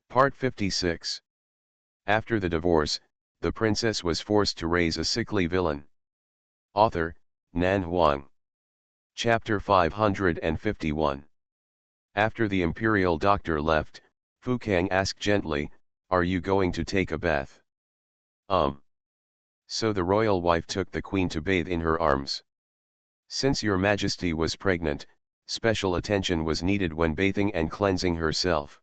Part 56. After the divorce, the princess was forced to raise a sickly villain. Author, Nan Huang. Chapter 551. After the imperial doctor left, Fu Kang asked gently, "Are you going to take a bath?" So the royal wife took the queen to bathe in her arms. Since your majesty was pregnant, special attention was needed when bathing and cleansing herself.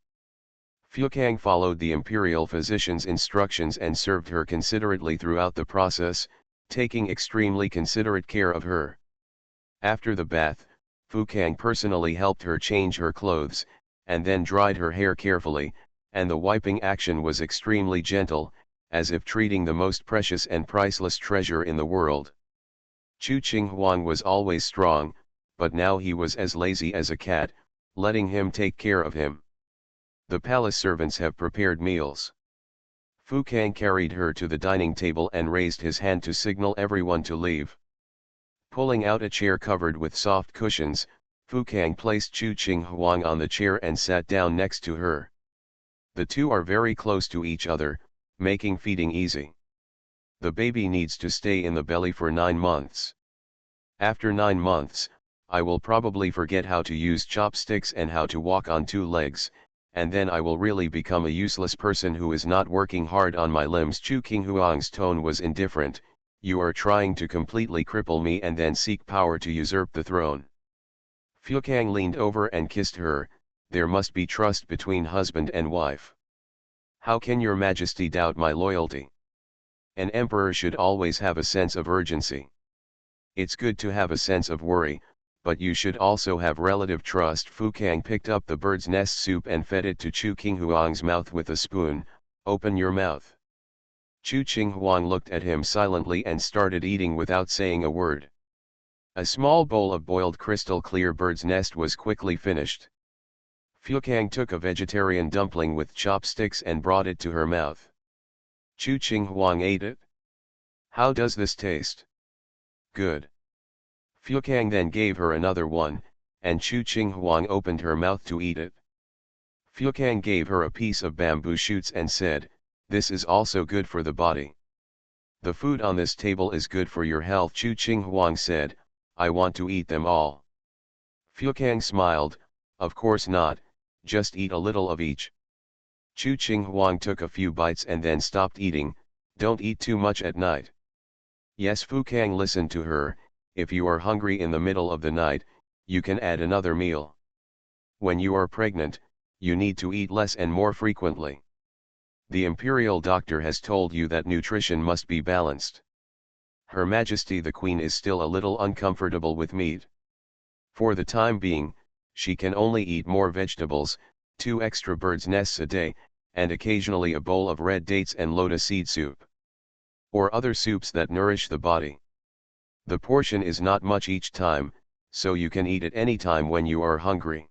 Fu Kang followed the imperial physician's instructions and served her considerately throughout the process, taking extremely considerate care of her. After the bath, Fu Kang personally helped her change her clothes, and then dried her hair carefully, and the wiping action was extremely gentle, as if treating the most precious and priceless treasure in the world. Chu Qinghuang was always strong, but now he was as lazy as a cat, letting him take care of him. The palace servants have prepared meals. Fu Kang carried her to the dining table and raised his hand to signal everyone to leave. Pulling out a chair covered with soft cushions, Fu Kang placed Chu Qinghuang on the chair and sat down next to her. The two are very close to each other, making feeding easy. The baby needs to stay in the belly for 9 months. After 9 months, I will probably forget how to use chopsticks and how to walk on 2 legs, and then I will really become a useless person who is not working hard on my limbs. Chu Qinghuang's tone was indifferent. You are trying to completely cripple me and then seek power to usurp the throne. Fu Kang leaned over and kissed her. There must be trust between husband and wife. How can your majesty doubt my loyalty? An emperor should always have a sense of urgency. It's good to have a sense of worry, but you should also have relative trust. Fu Kang picked up the bird's nest soup and fed it to Chu Qinghuang's mouth with a spoon. Open your mouth. Chu Qinghuang looked at him silently and started eating without saying a word. A small bowl of boiled crystal clear bird's nest was quickly finished. Fu Kang took a vegetarian dumpling with chopsticks and brought it to her mouth. Chu Qinghuang ate it. How does this taste? Good. Fu Kang then gave her another one, and Chu Qinghuang opened her mouth to eat it. Fu Kang gave her a piece of bamboo shoots and said, "This is also good for the body. The food on this table is good for your health." Chu Qinghuang said, "I want to eat them all." Fu Kang smiled, "Of course not, just eat a little of each." Chu Qinghuang took a few bites and then stopped eating. Don't eat too much at night. Yes, Fu Kang listened to her. If you are hungry in the middle of the night, you can add another meal. When you are pregnant, you need to eat less and more frequently. The imperial doctor has told you that nutrition must be balanced. Her Majesty the Queen is still a little uncomfortable with meat. For the time being, she can only eat more vegetables, 2 extra bird's nests a day, and occasionally a bowl of red dates and lotus seed soup. Or other soups that nourish the body. The portion is not much each time, so you can eat at any time when you are hungry.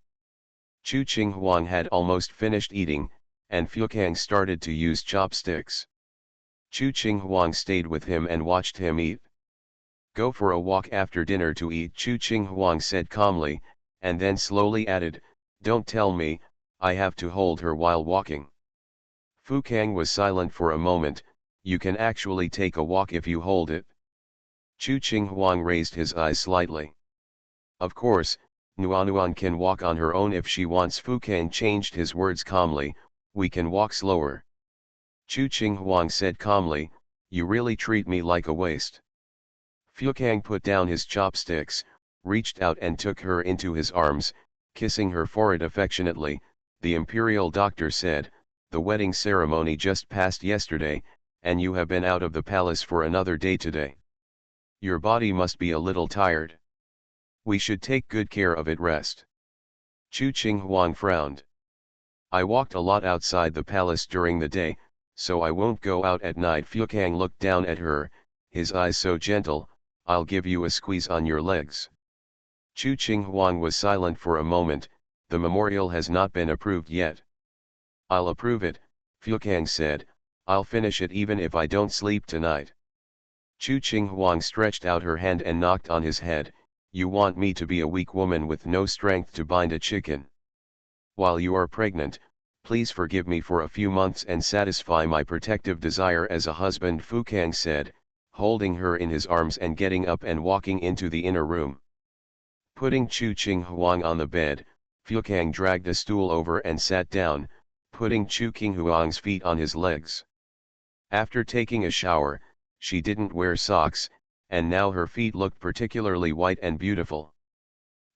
Chu Qinghuang had almost finished eating, and Fu Kang started to use chopsticks. Chu Qinghuang stayed with him and watched him eat. Go for a walk after dinner to eat, Chu Qinghuang said calmly, and then slowly added, "Don't tell me, I have to hold her while walking." Fu Kang was silent for a moment. You can actually take a walk if you hold it. Chu Qinghuang raised his eyes slightly. Of course, Nuanuan can walk on her own if she wants. Fu Kang changed his words calmly, we can walk slower. Chu Qinghuang said calmly, you really treat me like a waste. Fu Kang put down his chopsticks, reached out and took her into his arms, kissing her forehead affectionately. The imperial doctor said, the wedding ceremony just passed yesterday, and you have been out of the palace for another day today. Your body must be a little tired. We should take good care of it. Rest. Chu Qinghuang frowned. I walked a lot outside the palace during the day, so I won't go out at night. Fu Kang looked down at her, his eyes so gentle, I'll give you a squeeze on your legs. Chu Qinghuang was silent for a moment. The memorial has not been approved yet. I'll approve it, Fu Kang said, I'll finish it even if I don't sleep tonight. Chu Qinghuang stretched out her hand and knocked on his head. You want me to be a weak woman with no strength to bind a chicken? While you are pregnant, please forgive me for a few months and satisfy my protective desire as a husband, Fu Kang said, holding her in his arms and getting up and walking into the inner room. Putting Chu Qing Huang on the bed, Fu Kang dragged a stool over and sat down, putting Chu Qing Huang's feet on his legs. After taking a shower, she didn't wear socks, and now her feet looked particularly white and beautiful.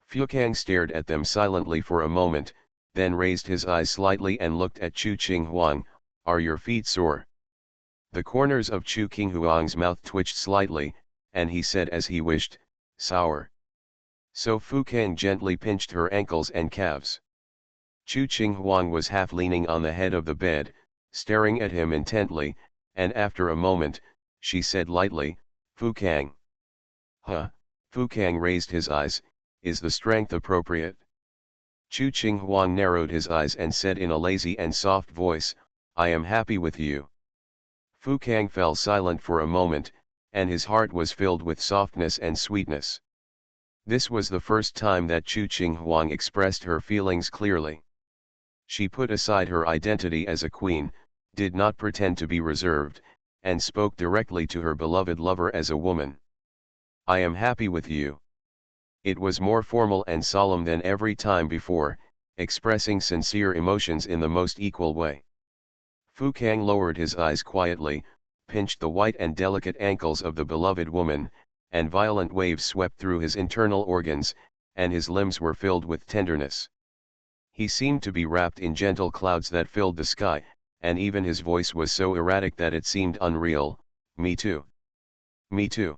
Fu Kang stared at them silently for a moment, then raised his eyes slightly and looked at Chu Qing Huang. Are your feet sore? The corners of Chu Qing Huang's mouth twitched slightly, and he said as he wished, sour. So Fu Kang gently pinched her ankles and calves. Chu Qing Huang was half leaning on the head of the bed, staring at him intently, and after a moment, she said lightly, Fu Kang. Huh, Fu Kang raised his eyes, is the strength appropriate? Chu Qing Huang narrowed his eyes and said in a lazy and soft voice, I am happy with you. Fu Kang fell silent for a moment, and his heart was filled with softness and sweetness. This was the first time that Chu Qing Huang expressed her feelings clearly. She put aside her identity as a queen, did not pretend to be reserved, and spoke directly to her beloved lover as a woman. I am happy with you. It was more formal and solemn than every time before, expressing sincere emotions in the most equal way. Fu Kang lowered his eyes quietly, pinched the white and delicate ankles of the beloved woman, and violent waves swept through his internal organs, and his limbs were filled with tenderness. He seemed to be wrapped in gentle clouds that filled the sky, and even his voice was so erratic that it seemed unreal. Me too. Me too.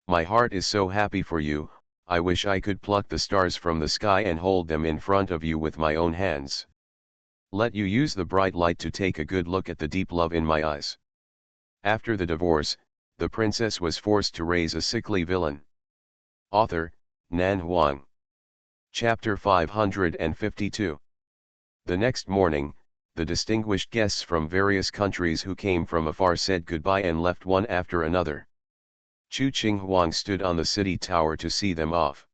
My heart is so happy for you, I wish I could pluck the stars from the sky and hold them in front of you with my own hands. Let you use the bright light to take a good look at the deep love in my eyes. After the divorce, the princess was forced to raise a sickly villain. Author, Nan Huang. Chapter 552. The next morning, the distinguished guests from various countries who came from afar said goodbye and left one after another. Chu Qing Huang stood on the city tower to see them off.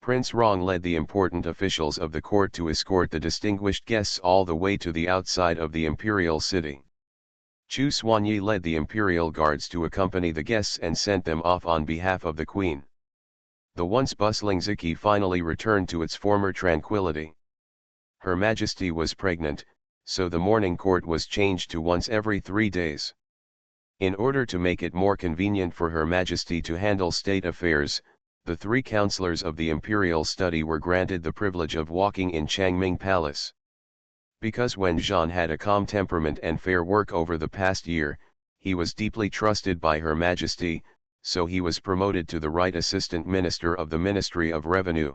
Prince Rong led the important officials of the court to escort the distinguished guests all the way to the outside of the imperial city. Chu Xuanyi led the imperial guards to accompany the guests and sent them off on behalf of the queen. The once bustling Ziki finally returned to its former tranquility. Her Majesty was pregnant, so the morning court was changed to once every 3 days. In order to make it more convenient for Her Majesty to handle state affairs, the 3 counselors of the imperial study were granted the privilege of walking in Changming Palace. Because Wen Zhan had a calm temperament and fair work over the past year, he was deeply trusted by Her Majesty, so he was promoted to the right assistant minister of the Ministry of Revenue.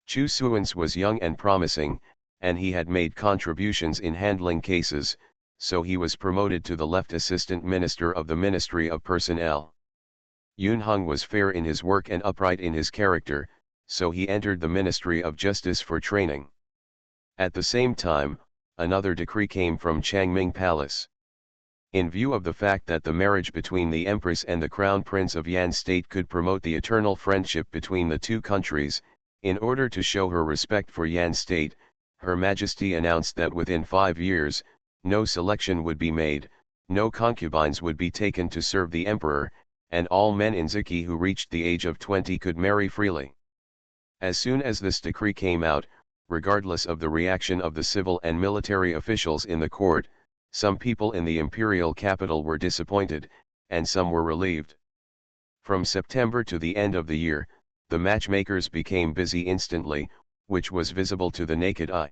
Chu Suans was young and promising, and he had made contributions in handling cases, so he was promoted to the left assistant minister of the Ministry of Personnel. Yun Heng was fair in his work and upright in his character, so he entered the Ministry of Justice for training. At the same time, another decree came from Changming Palace. In view of the fact that the marriage between the Empress and the Crown Prince of Yan State could promote the eternal friendship between the 2 countries, in order to show her respect for Yan State, Her Majesty announced that within 5 years, no selection would be made, no concubines would be taken to serve the emperor, and all men in Ziki who reached the age of 20 could marry freely. As soon as this decree came out, regardless of the reaction of the civil and military officials in the court, some people in the imperial capital were disappointed, and some were relieved. From September to the end of the year, the matchmakers became busy instantly, which was visible to the naked eye.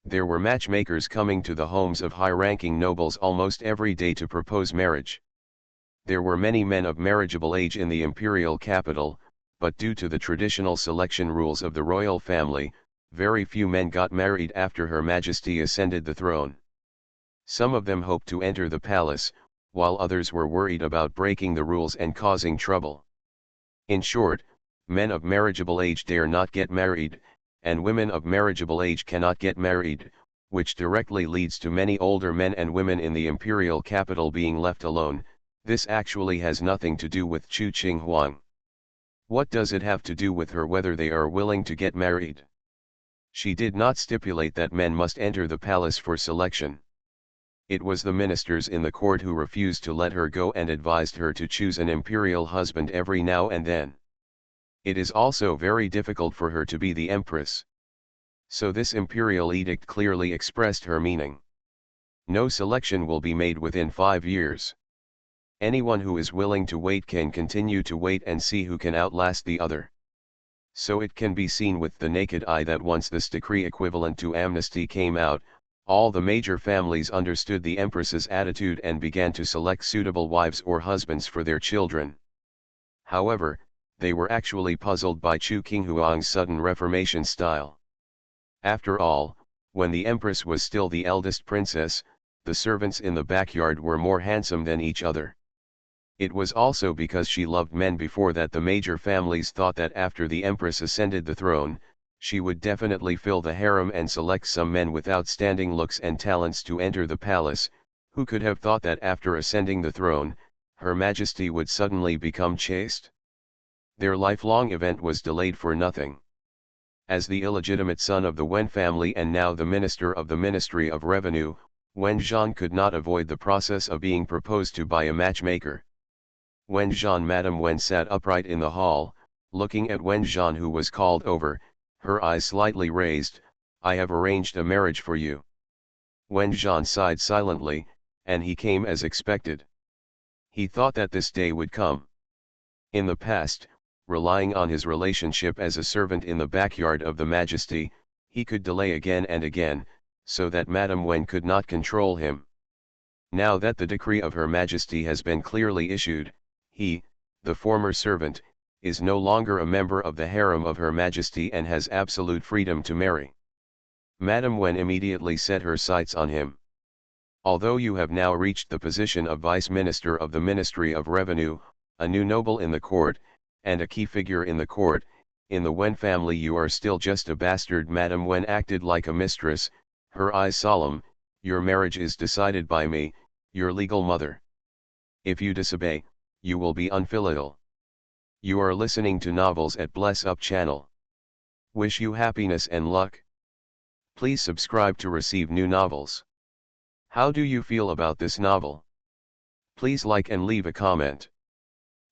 There were matchmakers coming to the homes of high-ranking nobles almost every day to propose marriage. There were many men of marriageable age in the imperial capital, but due to the traditional selection rules of the royal family, very few men got married after Her Majesty ascended the throne. Some of them hoped to enter the palace, while others were worried about breaking the rules and causing trouble. In short, men of marriageable age dare not get married, and women of marriageable age cannot get married, which directly leads to many older men and women in the imperial capital being left alone. This actually has nothing to do with Chu Qing Huang. What does it have to do with her whether they are willing to get married? She did not stipulate that men must enter the palace for selection. It was the ministers in the court who refused to let her go and advised her to choose an imperial husband every now and then. It is also very difficult for her to be the empress. So this imperial edict clearly expressed her meaning. No selection will be made within 5 years. Anyone who is willing to wait can continue to wait and see who can outlast the other. So it can be seen with the naked eye that once this decree equivalent to amnesty came out, all the major families understood the empress's attitude and began to select suitable wives or husbands for their children. However, they were actually puzzled by Chu Qinghuang's sudden reformation style. After all, when the empress was still the eldest princess, the servants in the backyard were more handsome than each other. It was also because she loved men before that the major families thought that after the empress ascended the throne, she would definitely fill the harem and select some men with outstanding looks and talents to enter the palace. Who could have thought that after ascending the throne, Her Majesty would suddenly become chaste? Their lifelong event was delayed for nothing. As the illegitimate son of the Wen family and now the minister of the Ministry of Revenue, Wen Zhan could not avoid the process of being proposed to by a matchmaker. Wen Zhan Madame Wen sat upright in the hall, looking at Wen Zhan who was called over, her eyes slightly raised. I have arranged a marriage for you. Wen Zhan sighed silently, and he came as expected. He thought that this day would come. In the past, relying on his relationship as a servant in the backyard of the Majesty, he could delay again and again, so that Madame Wen could not control him. Now that the decree of Her Majesty has been clearly issued, he, the former servant, is no longer a member of the harem of Her Majesty and has absolute freedom to marry. Madame Wen immediately set her sights on him. Although you have now reached the position of Vice Minister of the Ministry of Revenue, a new noble in the court, and a key figure in the court, in the Wen family you are still just a bastard. Madame Wen acted like a mistress, her eyes solemn. Your marriage is decided by me, your legal mother. If you disobey, you will be unfilial. You are listening to novels at Bless Up channel. Wish you happiness and luck. Please subscribe to receive new novels. How do you feel about this novel? Please like and leave a comment.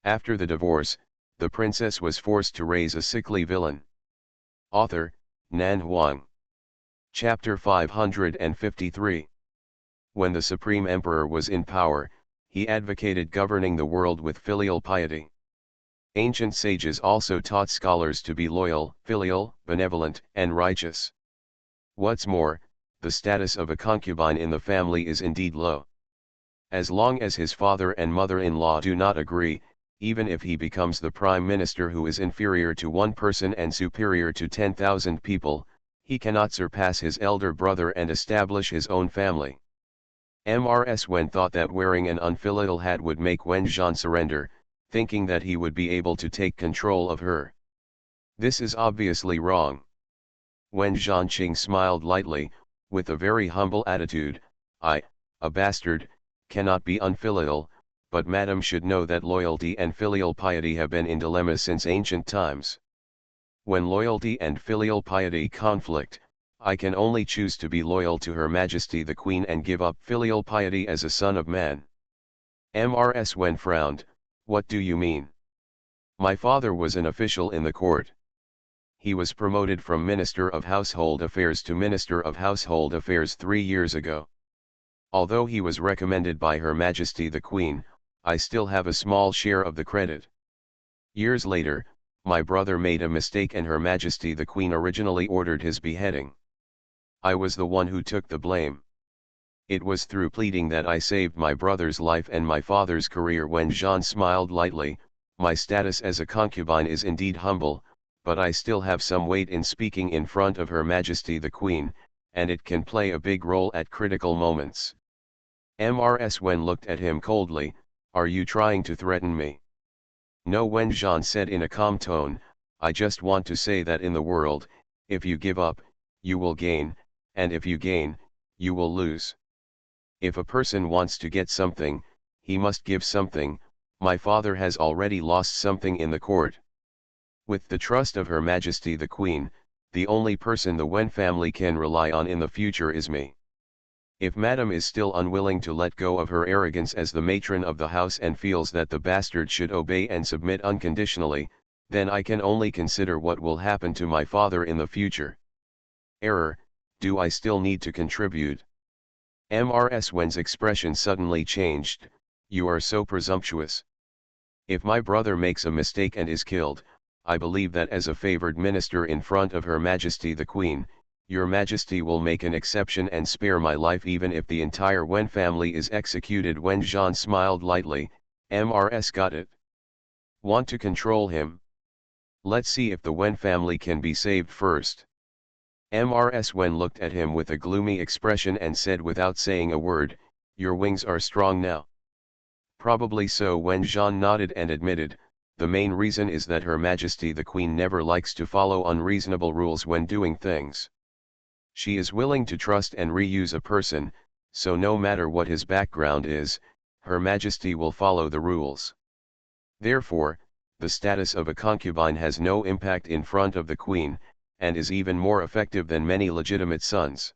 After the divorce, the princess was forced to raise a sickly villain. Author, Nan Huang. Chapter 553. When the Supreme Emperor was in power, he advocated governing the world with filial piety. Ancient sages also taught scholars to be loyal, filial, benevolent, and righteous. What's more, the status of a concubine in the family is indeed low. As long as his father and mother-in-law do not agree, even if he becomes the prime minister who is inferior to one person and superior to 10,000 people, he cannot surpass his elder brother and establish his own family. Mrs. Wen thought that wearing an unfilial hat would make Wen Zhan surrender, thinking that he would be able to take control of her. This is obviously wrong. Wen Zhanqing smiled lightly, with a very humble attitude. I, a bastard, cannot be unfilial, but madam should know that loyalty and filial piety have been in dilemma since ancient times. When loyalty and filial piety conflict, I can only choose to be loyal to Her Majesty the Queen and give up filial piety as a son of man. Mrs. Wen frowned. What do you mean? My father was an official in the court. He was promoted from Minister of Household Affairs to Minister of Household Affairs 3 years ago. Although he was recommended by Her Majesty the Queen, I still have a small share of the credit. Years later, my brother made a mistake and Her Majesty the Queen originally ordered his beheading. I was the one who took the blame. It was through pleading that I saved my brother's life and my father's career. When Jean smiled lightly, my status as a concubine is indeed humble, but I still have some weight in speaking in front of Her Majesty the Queen, and it can play a big role at critical moments. Mrs. Wen looked at him coldly. Are you trying to threaten me? No, Wen Zhan said in a calm tone, I just want to say that in the world, if you give up, you will gain, and if you gain, you will lose. If a person wants to get something, he must give something. My father has already lost something in the court. With the trust of Her Majesty the Queen, the only person the Wen family can rely on in the future is me. If Madame is still unwilling to let go of her arrogance as the matron of the house and feels that the bastard should obey and submit unconditionally, then I can only consider what will happen to my father in the future. Error, do I still need to contribute? Mrs. Wen's expression suddenly changed. You are so presumptuous. If my brother makes a mistake and is killed, I believe that as a favored minister in front of Her Majesty the Queen, Your Majesty will make an exception and spare my life even if the entire Wen family is executed. Wen Zhan smiled lightly. Mrs. got it. Want to control him? Let's see if the Wen family can be saved first. Mrs. Wen looked at him with a gloomy expression and said without saying a word, your wings are strong now. Probably so. Wen Zhan nodded and admitted, the main reason is that Her Majesty the Queen never likes to follow unreasonable rules when doing things. She is willing to trust and reuse a person, so no matter what his background is, Her Majesty will follow the rules. Therefore, the status of a concubine has no impact in front of the Queen, and is even more effective than many legitimate sons.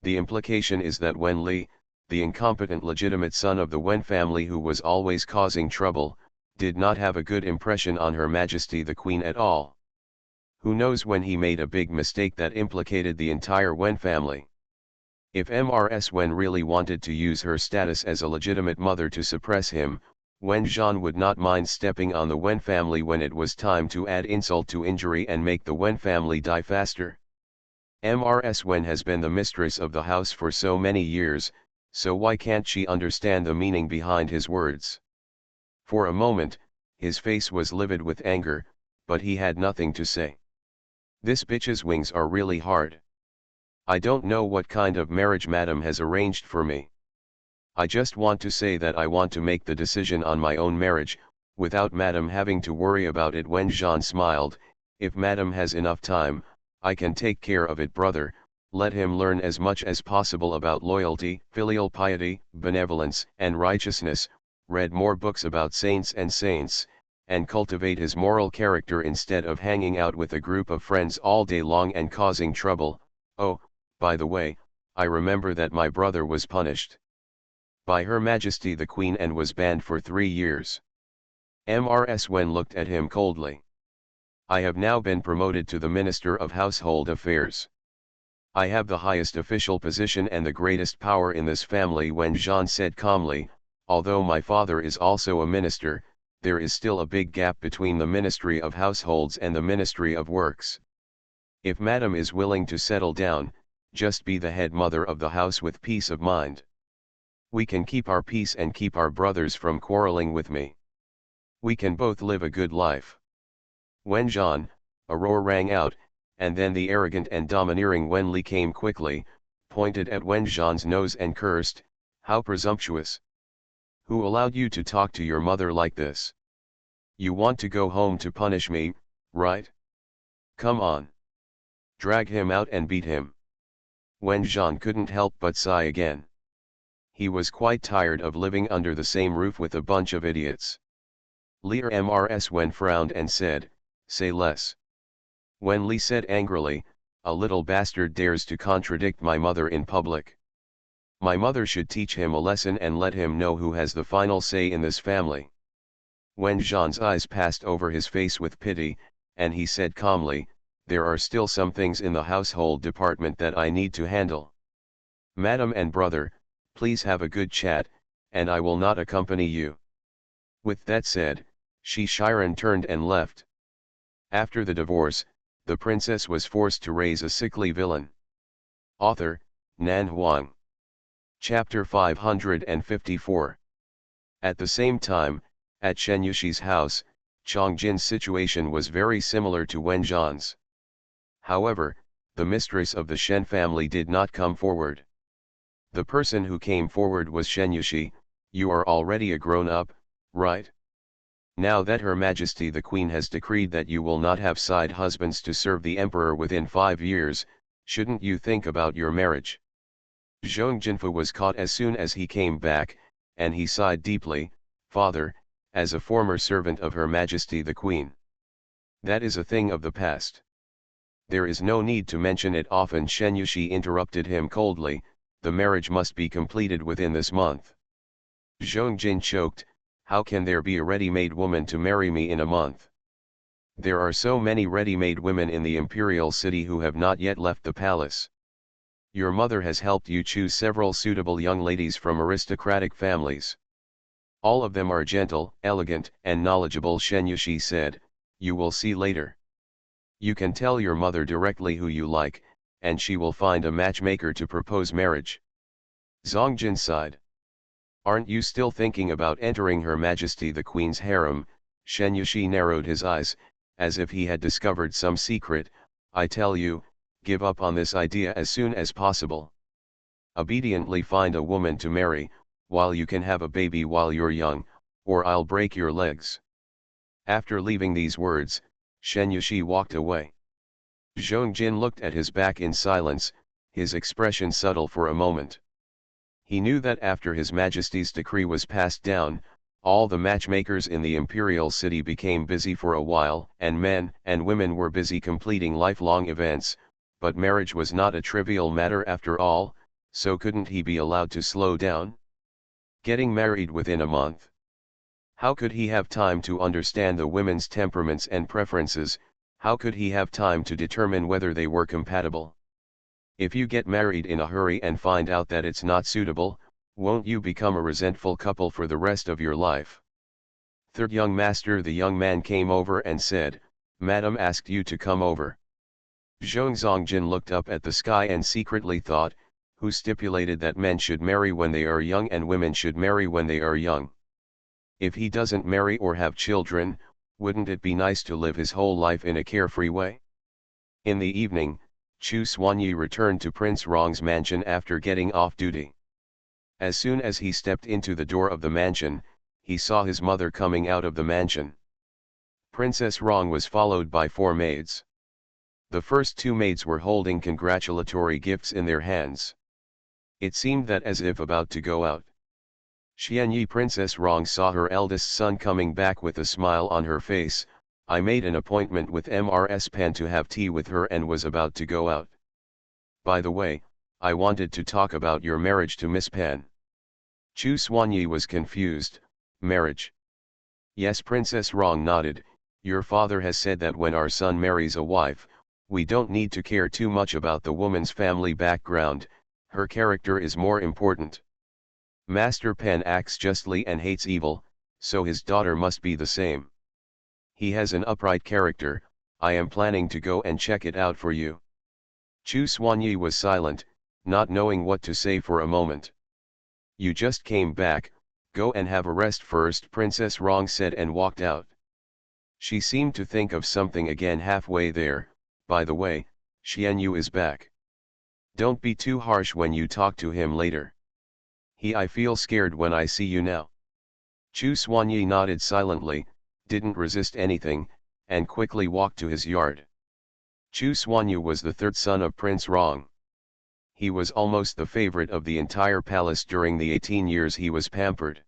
The implication is that Wen Li, the incompetent legitimate son of the Wen family who was always causing trouble, did not have a good impression on Her Majesty the Queen at all. Who knows when he made a big mistake that implicated the entire Wen family. If Mrs. Wen really wanted to use her status as a legitimate mother to suppress him, Wen Zhan would not mind stepping on the Wen family when it was time to add insult to injury and make the Wen family die faster. Mrs. Wen has been the mistress of the house for so many years, so why can't she understand the meaning behind his words? For a moment, his face was livid with anger, but he had nothing to say. This bitch's wings are really hard. I don't know what kind of marriage Madame has arranged for me. I just want to say that I want to make the decision on my own marriage, without Madame having to worry about it. Wen Zhan smiled, if Madame has enough time, I can take care of it. Brother, let him learn as much as possible about loyalty, filial piety, benevolence, and righteousness, read more books about saints, and cultivate his moral character instead of hanging out with a group of friends all day long and causing trouble. Oh, by the way, I remember that my brother was punished by Her Majesty the Queen and was banned for 3 years. Mrs. Wen looked at him coldly. I have now been promoted to the Minister of Household Affairs. I have the highest official position and the greatest power in this family. Wen Zhan said calmly, although my father is also a minister, there is still a big gap between the Ministry of Households and the Ministry of Works. If Madame is willing to settle down, just be the head mother of the house with peace of mind. We can keep our peace and keep our brothers from quarreling with me. We can both live a good life. Wen Zhan, a roar rang out, and then the arrogant and domineering Wen Li came quickly, pointed at Wen Zhan's nose and cursed, how presumptuous! Who allowed you to talk to your mother like this? You want to go home to punish me, right? Come on. Drag him out and beat him. Wen Zhan couldn't help but sigh again. He was quite tired of living under the same roof with a bunch of idiots. Leader Mrs. Wen frowned and said, say less. Wen Li said angrily, a little bastard dares to contradict my mother in public. My mother should teach him a lesson and let him know who has the final say in this family. Wen Zhan's eyes passed over his face with pity, and he said calmly, there are still some things in the household department that I need to handle. Madam and brother, please have a good chat, and I will not accompany you. With that said, Shi Shiren turned and left. After the divorce, the princess was forced to raise a sickly villain. Author, Nan Huang. Chapter 554. At the same time, at Shen Yushi's house, Chang Jin's situation was very similar to Wen Zhan's. However, the mistress of the Shen family did not come forward. The person who came forward was Shen Yushi. You are already a grown-up, right? Now that Her Majesty the Queen has decreed that you will not have side husbands to serve the Emperor within 5 years, shouldn't you think about your marriage? Zhong Jinfu was caught as soon as he came back, and he sighed deeply, Father, as a former servant of Her Majesty the Queen. That is a thing of the past. There is no need to mention it often. Shen Yushi interrupted him coldly, the marriage must be completed within this month. Zhong Jin choked, how can there be a ready-made woman to marry me in a month? There are so many ready-made women in the imperial city who have not yet left the palace. Your mother has helped you choose several suitable young ladies from aristocratic families. All of them are gentle, elegant, and knowledgeable. Shen Yushi said, you will see later. You can tell your mother directly who you like, and she will find a matchmaker to propose marriage. Zongjin sighed. Aren't you still thinking about entering Her Majesty the Queen's harem? Shen Yushi narrowed his eyes, as if he had discovered some secret. I tell you, give up on this idea as soon as possible. Obediently find a woman to marry, while you can have a baby while you're young, or I'll break your legs. After leaving these words, Shen Yushi walked away. Zhong Jin looked at his back in silence, his expression subtle for a moment. He knew that after His Majesty's decree was passed down, all the matchmakers in the imperial city became busy for a while, and men and women were busy completing lifelong events, but marriage was not a trivial matter after all, so couldn't he be allowed to slow down? Getting married within a month. How could he have time to understand the women's temperaments and preferences? How could he have time to determine whether they were compatible? If you get married in a hurry and find out that it's not suitable, won't you become a resentful couple for the rest of your life? Third young master. The young man came over and said, Madam asked you to come over. Zhong Zongjin looked up at the sky and secretly thought, who stipulated that men should marry when they are young and women should marry when they are young? If he doesn't marry or have children, wouldn't it be nice to live his whole life in a carefree way? In the evening, Chu Xuanyi returned to Prince Rong's mansion after getting off duty. As soon as he stepped into the door of the mansion, he saw his mother coming out of the mansion. Princess Rong was followed by 4 maids. The first 2 maids were holding congratulatory gifts in their hands. It seemed that as if about to go out. Xianyi Princess Rong saw her eldest son coming back with a smile on her face. I made an appointment with Mrs. Pan to have tea with her and was about to go out. By the way, I wanted to talk about your marriage to Miss Pan. Chu Xuanyi was confused. Marriage? Yes, Princess Rong nodded. Your father has said that when our son marries a wife, we don't need to care too much about the woman's family background, her character is more important. Master Pan acts justly and hates evil, so his daughter must be the same. He has an upright character. I am planning to go and check it out for you. Chu Xuanyi was silent, not knowing what to say for a moment. You just came back, go and have a rest first, Princess Rong said and walked out. She seemed to think of something again halfway there. By the way, Xianyu is back. Don't be too harsh when you talk to him later. I feel scared when I see you now. Chu Xuanyi nodded silently, didn't resist anything, and quickly walked to his yard. Chu Xuanyi was the 3rd son of Prince Rong. He was almost the favorite of the entire palace. During the 18 years he was pampered.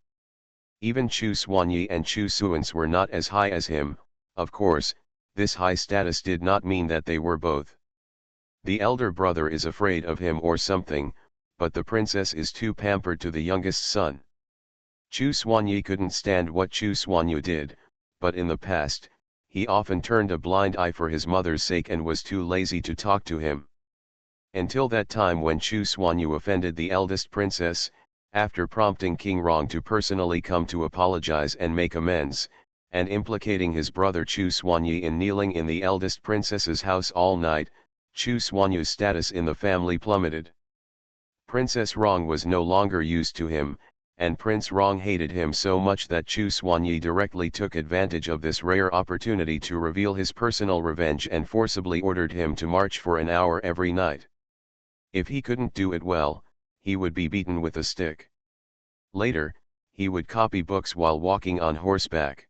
Even Chu Xuanyi and Chu Suans were not as high as him. Of course, this high status did not mean that they were both. The elder brother is afraid of him or something, but the princess is too pampered to the youngest son. Chu Xuanyi couldn't stand what Chu Xuanyu did, but in the past, he often turned a blind eye for his mother's sake and was too lazy to talk to him. Until that time when Chu Xuanyu offended the eldest princess, after prompting King Rong to personally come to apologize and make amends, and implicating his brother Chu Xuanyi in kneeling in the eldest princess's house all night, Chu Xuanyu's status in the family plummeted. Princess Rong was no longer used to him, and Prince Rong hated him so much that Chu Xuanyi directly took advantage of this rare opportunity to reveal his personal revenge and forcibly ordered him to march for an hour every night. If he couldn't do it well, he would be beaten with a stick. Later, he would copy books while walking on horseback.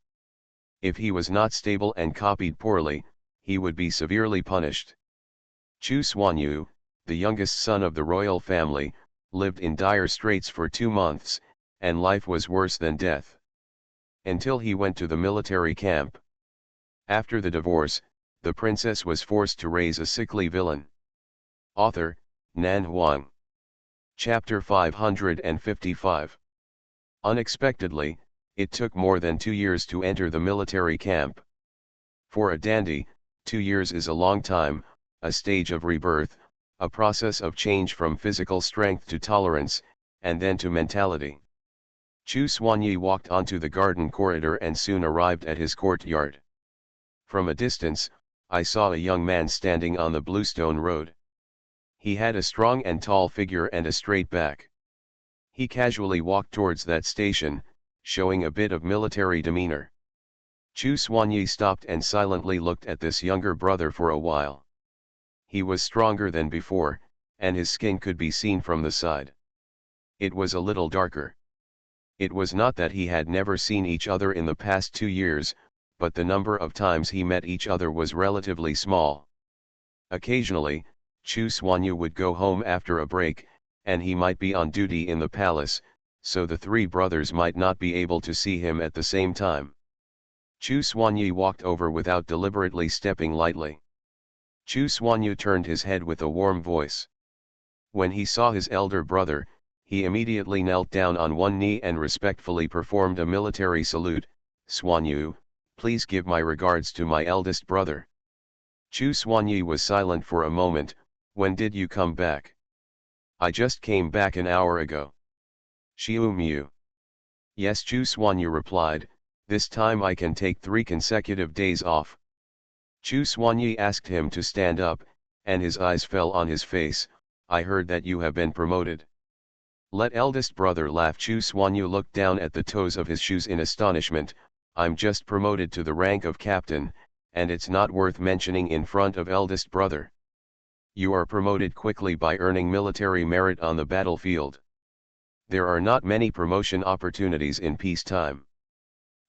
If he was not stable and copied poorly, he would be severely punished. Chu Xuanyu, the youngest son of the royal family, lived in dire straits for 2 months, and life was worse than death. Until he went to the military camp. After the divorce, the princess was forced to raise a sickly villain. Author, Nan Huang. Chapter 555. Unexpectedly, it took more than 2 years to enter the military camp. For a dandy, 2 years is a long time, a stage of rebirth, a process of change from physical strength to tolerance, and then to mentality. Chu Xuanyi walked onto the garden corridor and soon arrived at his courtyard. From a distance, I saw a young man standing on the bluestone road. He had a strong and tall figure and a straight back. He casually walked towards that station, showing a bit of military demeanor. Chu Xuanyi stopped and silently looked at this younger brother for a while. He was stronger than before, and his skin could be seen from the side. It was a little darker. It was not that he had never seen each other in the past 2 years, but the number of times he met each other was relatively small. Occasionally, Chu Xuanyi would go home after a break, and he might be on duty in the palace, so the three brothers might not be able to see him at the same time. Chu Xuanyi walked over without deliberately stepping lightly. Chu Xuanyi turned his head with a warm voice. When he saw his elder brother, he immediately knelt down on one knee and respectfully performed a military salute. "Xuanyi, please give my regards to my eldest brother." Chu Xuanyi was silent for a moment. "When did you come back?" "I just came back an hour ago." "Xiu Miu." "Yes," Chu Xuanyi replied, "this time I can take 3 consecutive days off." Chu Xuanyi asked him to stand up, and his eyes fell on his face. "I heard that you have been promoted." Let eldest brother laugh. Chu Xuanyi looked down at the toes of his shoes in astonishment. "I'm just promoted to the rank of captain, and it's not worth mentioning in front of eldest brother." "You are promoted quickly by earning military merit on the battlefield. There are not many promotion opportunities in peacetime.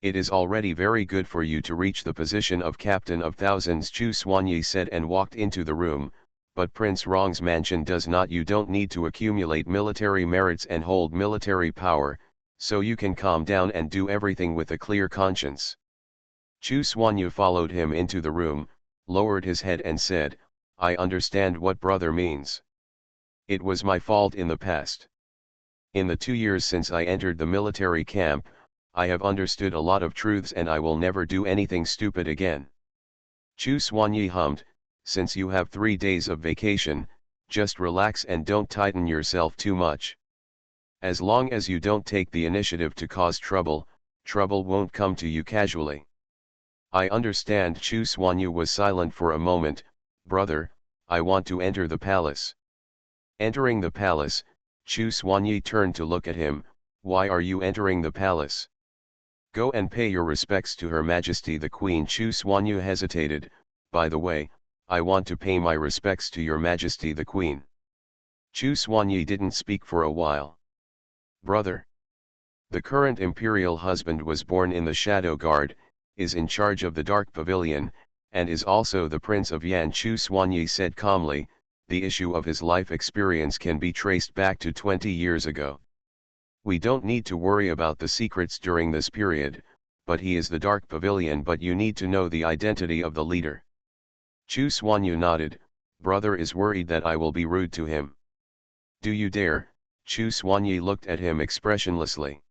It is already very good for you to reach the position of captain of thousands," Chu Xuanyi said and walked into the room. "But Prince Rong's mansion does not. You don't need to accumulate military merits and hold military power, so you can calm down and do everything with a clear conscience." Chu Xuanyi followed him into the room, lowered his head and said, "I understand what brother means. It was my fault in the past. In the 2 years since I entered the military camp, I have understood a lot of truths and I will never do anything stupid again." Chu Xuanyi hummed, "Since you have 3 days of vacation, just relax and don't tighten yourself too much. As long as you don't take the initiative to cause trouble, trouble won't come to you casually." "I understand." Chu Xuanyi was silent for a moment. "Brother, I want to enter the palace." Entering the palace, Chu Xuanyi turned to look at him. "Why are you entering the palace?" "Go and pay your respects to Her Majesty the Queen." Chu Xuanyi hesitated. "By the way, I want to pay my respects to Your Majesty the Queen." Chu Xuanyi didn't speak for a while. "Brother, the current imperial husband was born in the Shadow Guard, is in charge of the Dark Pavilion, and is also the Prince of Yan." Chu Xuanyi said calmly. "The issue of his life experience can be traced back to 20 years ago. We don't need to worry about the secrets during this period, but he is the Dark Pavilion. But you need to know the identity of the leader." Chu Xuanyi nodded. "Brother is worried that I will be rude to him." "Do you dare?" Chu Xuanyi looked at him expressionlessly.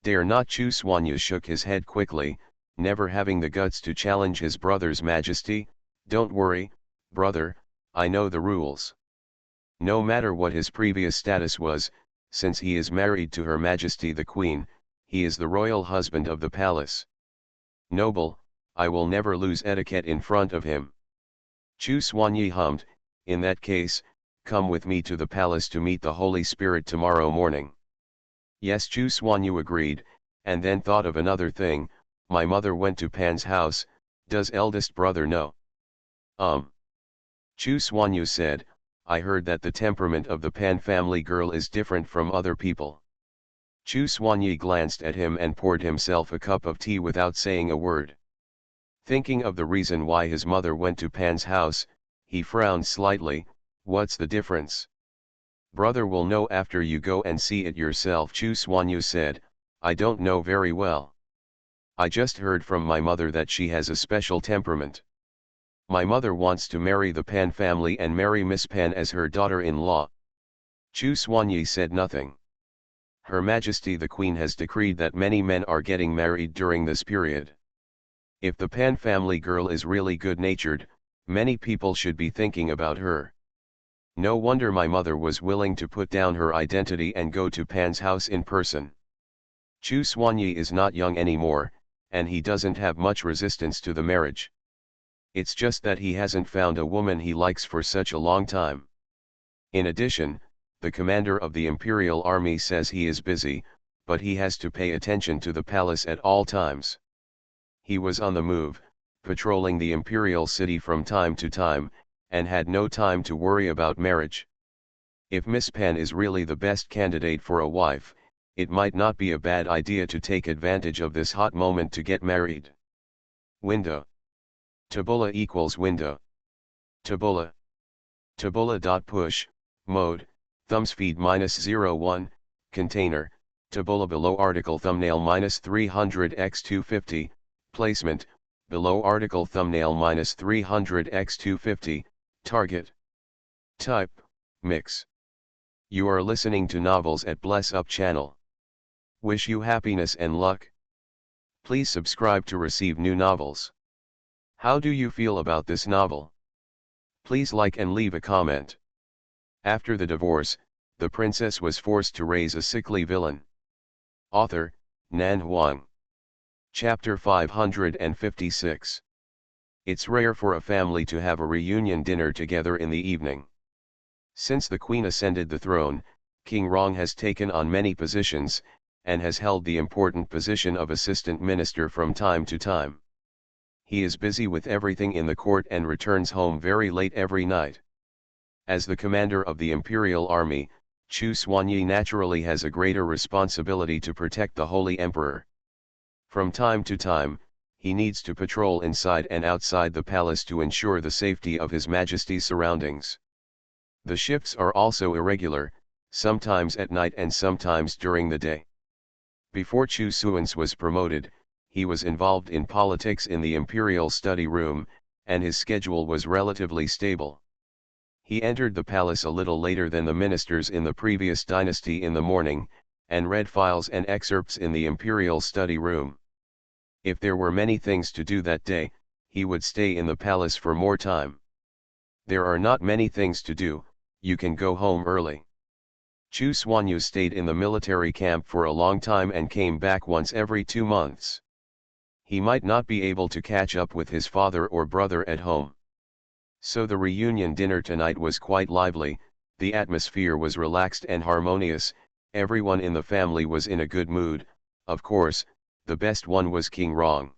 "Dare not." Chu Xuanyi shook his head quickly, never having the guts to challenge his brother's majesty. "Don't worry, brother, I know the rules." No matter what his previous status was, since he is married to Her Majesty the Queen, he is the royal husband of the palace. "Noble, I will never lose etiquette in front of him." Chu Xuanyi hummed. "In that case, come with me to the palace to meet the Holy Spirit tomorrow morning." "Yes," Chu Xuanyi agreed, and then thought of another thing. "My mother went to Pan's house, does eldest brother know?" Chu Xuanyi said, "I heard that the temperament of the Pan family girl is different from other people." Chu Xuanyi glanced at him and poured himself a cup of tea without saying a word. Thinking of the reason why his mother went to Pan's house, he frowned slightly. "What's the difference?" "Brother will know after you go and see it yourself," Chu Xuanyi said. "I don't know very well. I just heard from my mother that she has a special temperament." My mother wants to marry the Pan family and marry Miss Pan as her daughter-in-law. Chu Xuanyi said nothing. Her Majesty the Queen has decreed that many men are getting married during this period. If the Pan family girl is really good-natured, many people should be thinking about her. No wonder my mother was willing to put down her identity and go to Pan's house in person. Chu Xuanyi is not young anymore, and he doesn't have much resistance to the marriage. It's just that he hasn't found a woman he likes for such a long time. In addition, the commander of the Imperial Army says he is busy, but he has to pay attention to the palace at all times. He was on the move, patrolling the Imperial City from time to time, and had no time to worry about marriage. If Miss Pan is really the best candidate for a wife, it might not be a bad idea to take advantage of this hot moment to get married. Window. Tabula equals window. Tabula. Tabula.push, mode, thumbs feed -01, container, tabula below article thumbnail -300x250, placement, below article thumbnail -300x250, target. Type, mix. You are listening to Novels at Bless Up channel. Wish you happiness and luck. Please subscribe to receive new novels. How do you feel about this novel? Please like and leave a comment. After the divorce, the princess was forced to raise a sickly villain. Author, Nan Huang. Chapter 556. It's rare for a family to have a reunion dinner together in the evening. Since the queen ascended the throne, King Rong has taken on many positions, and has held the important position of assistant minister from time to time. He is busy with everything in the court and returns home very late every night. As the commander of the Imperial Army, Chu Xuanyi naturally has a greater responsibility to protect the Holy Emperor. From time to time, he needs to patrol inside and outside the palace to ensure the safety of His Majesty's surroundings. The shifts are also irregular, sometimes at night and sometimes during the day. Before Chu Xuans was promoted, he was involved in politics in the Imperial Study Room, and his schedule was relatively stable. He entered the palace a little later than the ministers in the previous dynasty in the morning, and read files and excerpts in the Imperial Study Room. If there were many things to do that day, he would stay in the palace for more time. There are not many things to do, you can go home early. Chu Xuanyu stayed in the military camp for a long time and came back once every 2 months. He might not be able to catch up with his father or brother at home. So the reunion dinner tonight was quite lively, the atmosphere was relaxed and harmonious, everyone in the family was in a good mood. Of course, the best one was King Rong.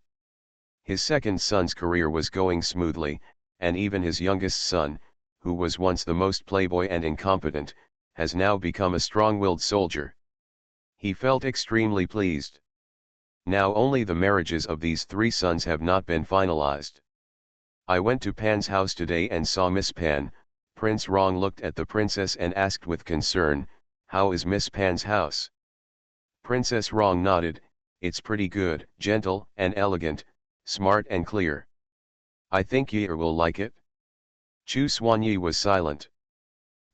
His second son's career was going smoothly, and even his youngest son, who was once the most playboy and incompetent, has now become a strong-willed soldier. He felt extremely pleased. Now only the marriages of these 3 sons have not been finalized. I went to Pan's house today and saw Miss Pan. Prince Rong looked at the princess and asked with concern, "How is Miss Pan's house?" Princess Rong nodded, "It's pretty good, gentle and elegant, smart and clear. I think Ye will like it." Chu Xuanyi was silent.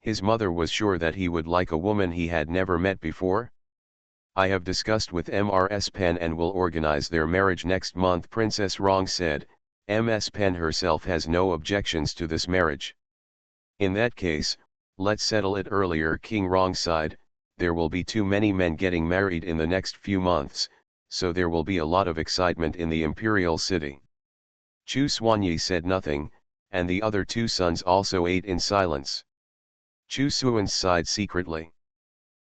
His mother was sure that he would like a woman he had never met before. "I have discussed with Ms. Pan and will organize their marriage next month," Princess Rong said. Ms. Pan herself has no objections to this marriage. "In that case, let's settle it earlier," King Rong sighed. "There will be too many men getting married in the next few months, so there will be a lot of excitement in the imperial city." Chu Xuanyi said nothing, and the other 2 sons also ate in silence. Chu Xuan sighed secretly.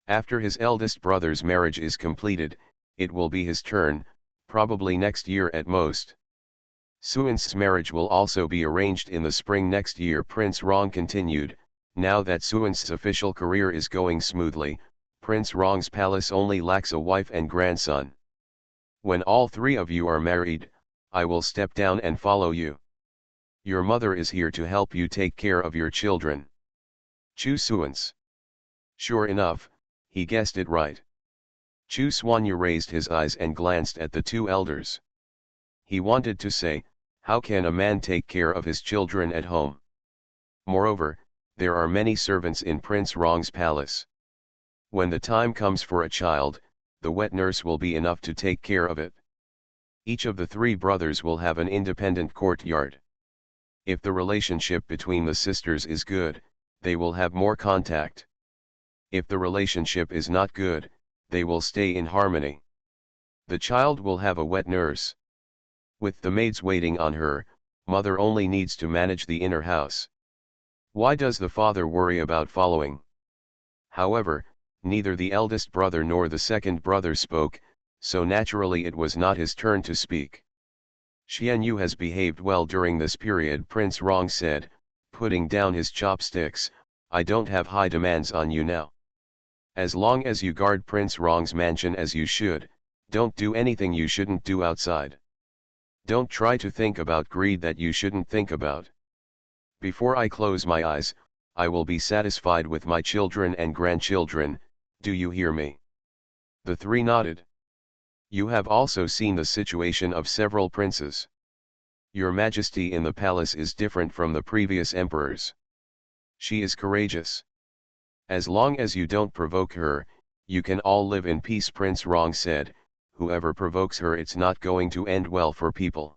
After his eldest brother's marriage is completed, it will be his turn, probably next year at most. Xuan's marriage will also be arranged in the spring next year, Prince Rong continued. Now that Xuan's official career is going smoothly, Prince Rong's palace only lacks a wife and grandson. When all 3 of you are married, I will step down and follow you. Your mother is here to help you take care of your children. Chu Xuans. Sure enough, he guessed it right. Chu Xuanyu raised his eyes and glanced at the 2 elders. He wanted to say, How can a man take care of his children at home? Moreover, there are many servants in Prince Rong's palace. When the time comes for a child, the wet nurse will be enough to take care of it. Each of the three brothers will have an independent courtyard. If the relationship between the sisters is good, they will have more contact. If the relationship is not good, they will stay in harmony. The child will have a wet nurse. With the maids waiting on her, mother only needs to manage the inner house. Why does the father worry about following? However, neither the eldest brother nor the second brother spoke, so naturally it was not his turn to speak. Xian Yu has behaved well during this period, Prince Rong said, putting down his chopsticks. I don't have high demands on you now. As long as you guard Prince Rong's mansion as you should, don't do anything you shouldn't do outside. Don't try to think about greed that you shouldn't think about. Before I close my eyes, I will be satisfied with my children and grandchildren. Do you hear me? The three nodded. You have also seen the situation of several princes. Your Majesty in the palace is different from the previous emperors. She is courageous. As long as you don't provoke her, you can all live in peace, Prince Rong said. Whoever provokes her, it's not going to end well for people.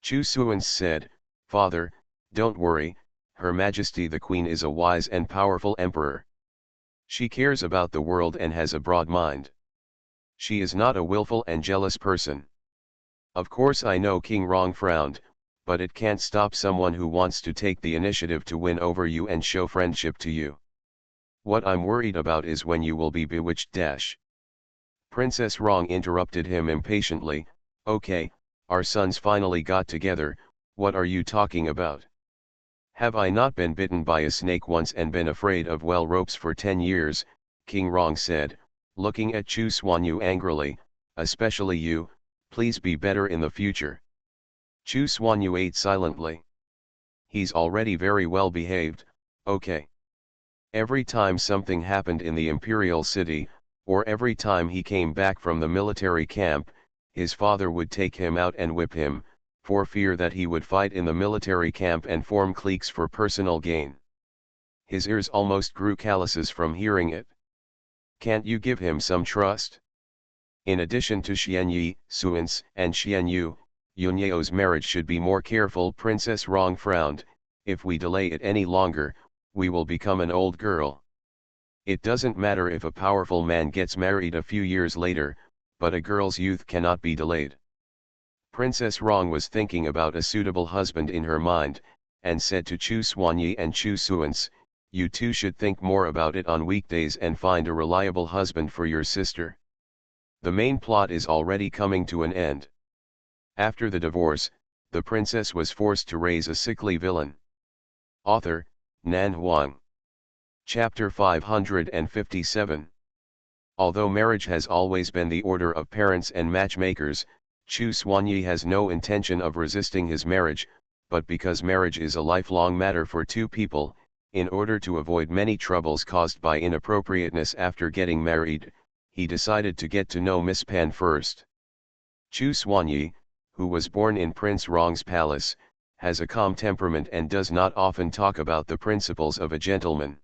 Chu Suans said, Father, don't worry, Her Majesty the Queen is a wise and powerful emperor. She cares about the world and has a broad mind. She is not a willful and jealous person. Of course I know King Rong frowned, but it can't stop someone who wants to take the initiative to win over you and show friendship to you. What I'm worried about is when you will be bewitched. Princess Rong interrupted him impatiently. Okay, our sons finally got together, what are you talking about? Have I not been bitten by a snake once and been afraid of well ropes for 10 years, King Rong said, looking at Chu Xuanyu angrily, especially you, please be better in the future. Chu Xuanyu ate silently. He's already very well behaved, okay. Every time something happened in the imperial city, or every time he came back from the military camp, his father would take him out and whip him, for fear that he would fight in the military camp and form cliques for personal gain. His ears almost grew calluses from hearing it. Can't you give him some trust? In addition to Xianyi, Suans, and Xianyu, Yunyeo's marriage should be more careful. Princess Rong frowned. If we delay it any longer, we will become an old girl. It doesn't matter if a powerful man gets married a few years later, but a girl's youth cannot be delayed. Princess Rong was thinking about a suitable husband in her mind, and said to Chu Xuanyi and Chu Suans, you two should think more about it on weekdays and find a reliable husband for your sister. The main plot is already coming to an end. After the divorce, the princess was forced to raise a sickly villain. Author, Nan Huang. Chapter 557. Although marriage has always been the order of parents and matchmakers, Chu Xuanyi has no intention of resisting his marriage, but because marriage is a lifelong matter for two people, in order to avoid many troubles caused by inappropriateness after getting married, he decided to get to know Miss Pan first. Chu Xuanyi, who was born in Prince Rong's palace, has a calm temperament and does not often talk about the principles of a gentleman.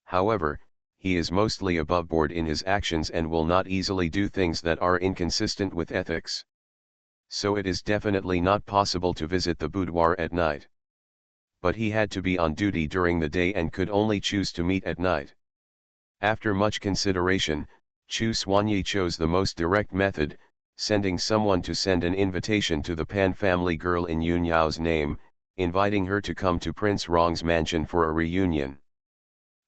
However, he is mostly aboveboard in his actions and will not easily do things that are inconsistent with ethics. So it is definitely not possible to visit the boudoir at night. But he had to be on duty during the day and could only choose to meet at night. After much consideration, Chu Xuanyi chose the most direct method, sending someone to send an invitation to the Pan family girl in Yun Yao's name, inviting her to come to Prince Rong's mansion for a reunion.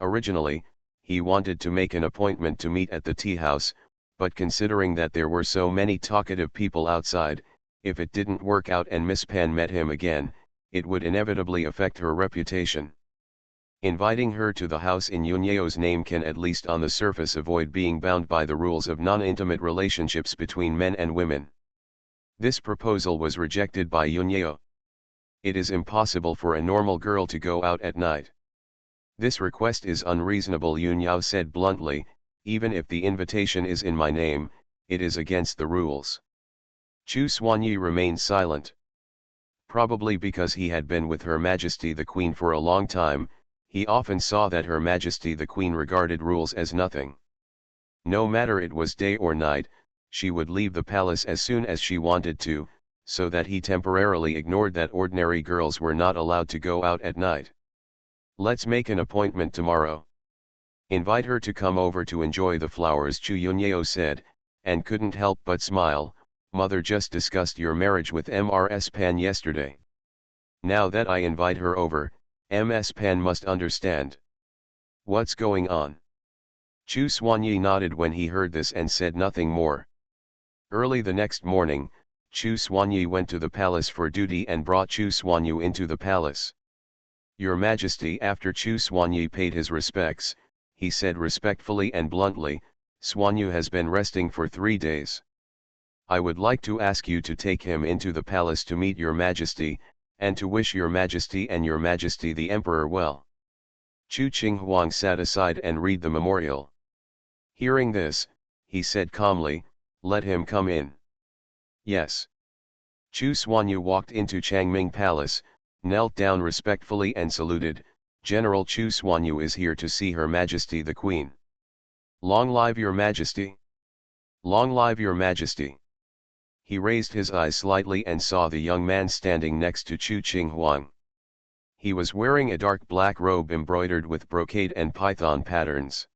Originally, he wanted to make an appointment to meet at the tea house, but considering that there were so many talkative people outside, if it didn't work out and Miss Pan met him again, it would inevitably affect her reputation. Inviting her to the house in Yunyeo's name can at least on the surface avoid being bound by the rules of non-intimate relationships between men and women. This proposal was rejected by Yunyeo. It is impossible for a normal girl to go out at night. This request is unreasonable, Yunyao said bluntly. Even if the invitation is in my name, it is against the rules. Chu Xuanyi remained silent. Probably because he had been with Her Majesty the Queen for a long time, he often saw that Her Majesty the Queen regarded rules as nothing. No matter it was day or night, she would leave the palace as soon as she wanted to, so that he temporarily ignored that ordinary girls were not allowed to go out at night. Let's make an appointment tomorrow. Invite her to come over to enjoy the flowers, Chu Yunyeo said, and couldn't help but smile. Mother just discussed your marriage with Ms. Pan yesterday. Now that I invite her over, Ms. Pan must understand. What's going on? Chu Xuanyi nodded when he heard this and said nothing more. Early the next morning, Chu Xuanyi went to the palace for duty and brought Chu Xuanyu into the palace. Your Majesty, after Chu Xuanyi paid his respects, he said respectfully and bluntly, Xuanyu has been resting for 3 days. I would like to ask you to take him into the palace to meet your Majesty, and to wish your Majesty and your Majesty the Emperor well. Chu Qinghuang sat aside and read the memorial. Hearing this, he said calmly, let him come in. Yes. Chu Xuanyu walked into Changming Palace, knelt down respectfully and saluted, General Chu Xuanyu is here to see Her Majesty the Queen. Long live your Majesty! Long live your Majesty! He raised his eyes slightly and saw the young man standing next to Chu Qinghuang. He was wearing a dark black robe embroidered with brocade and python patterns.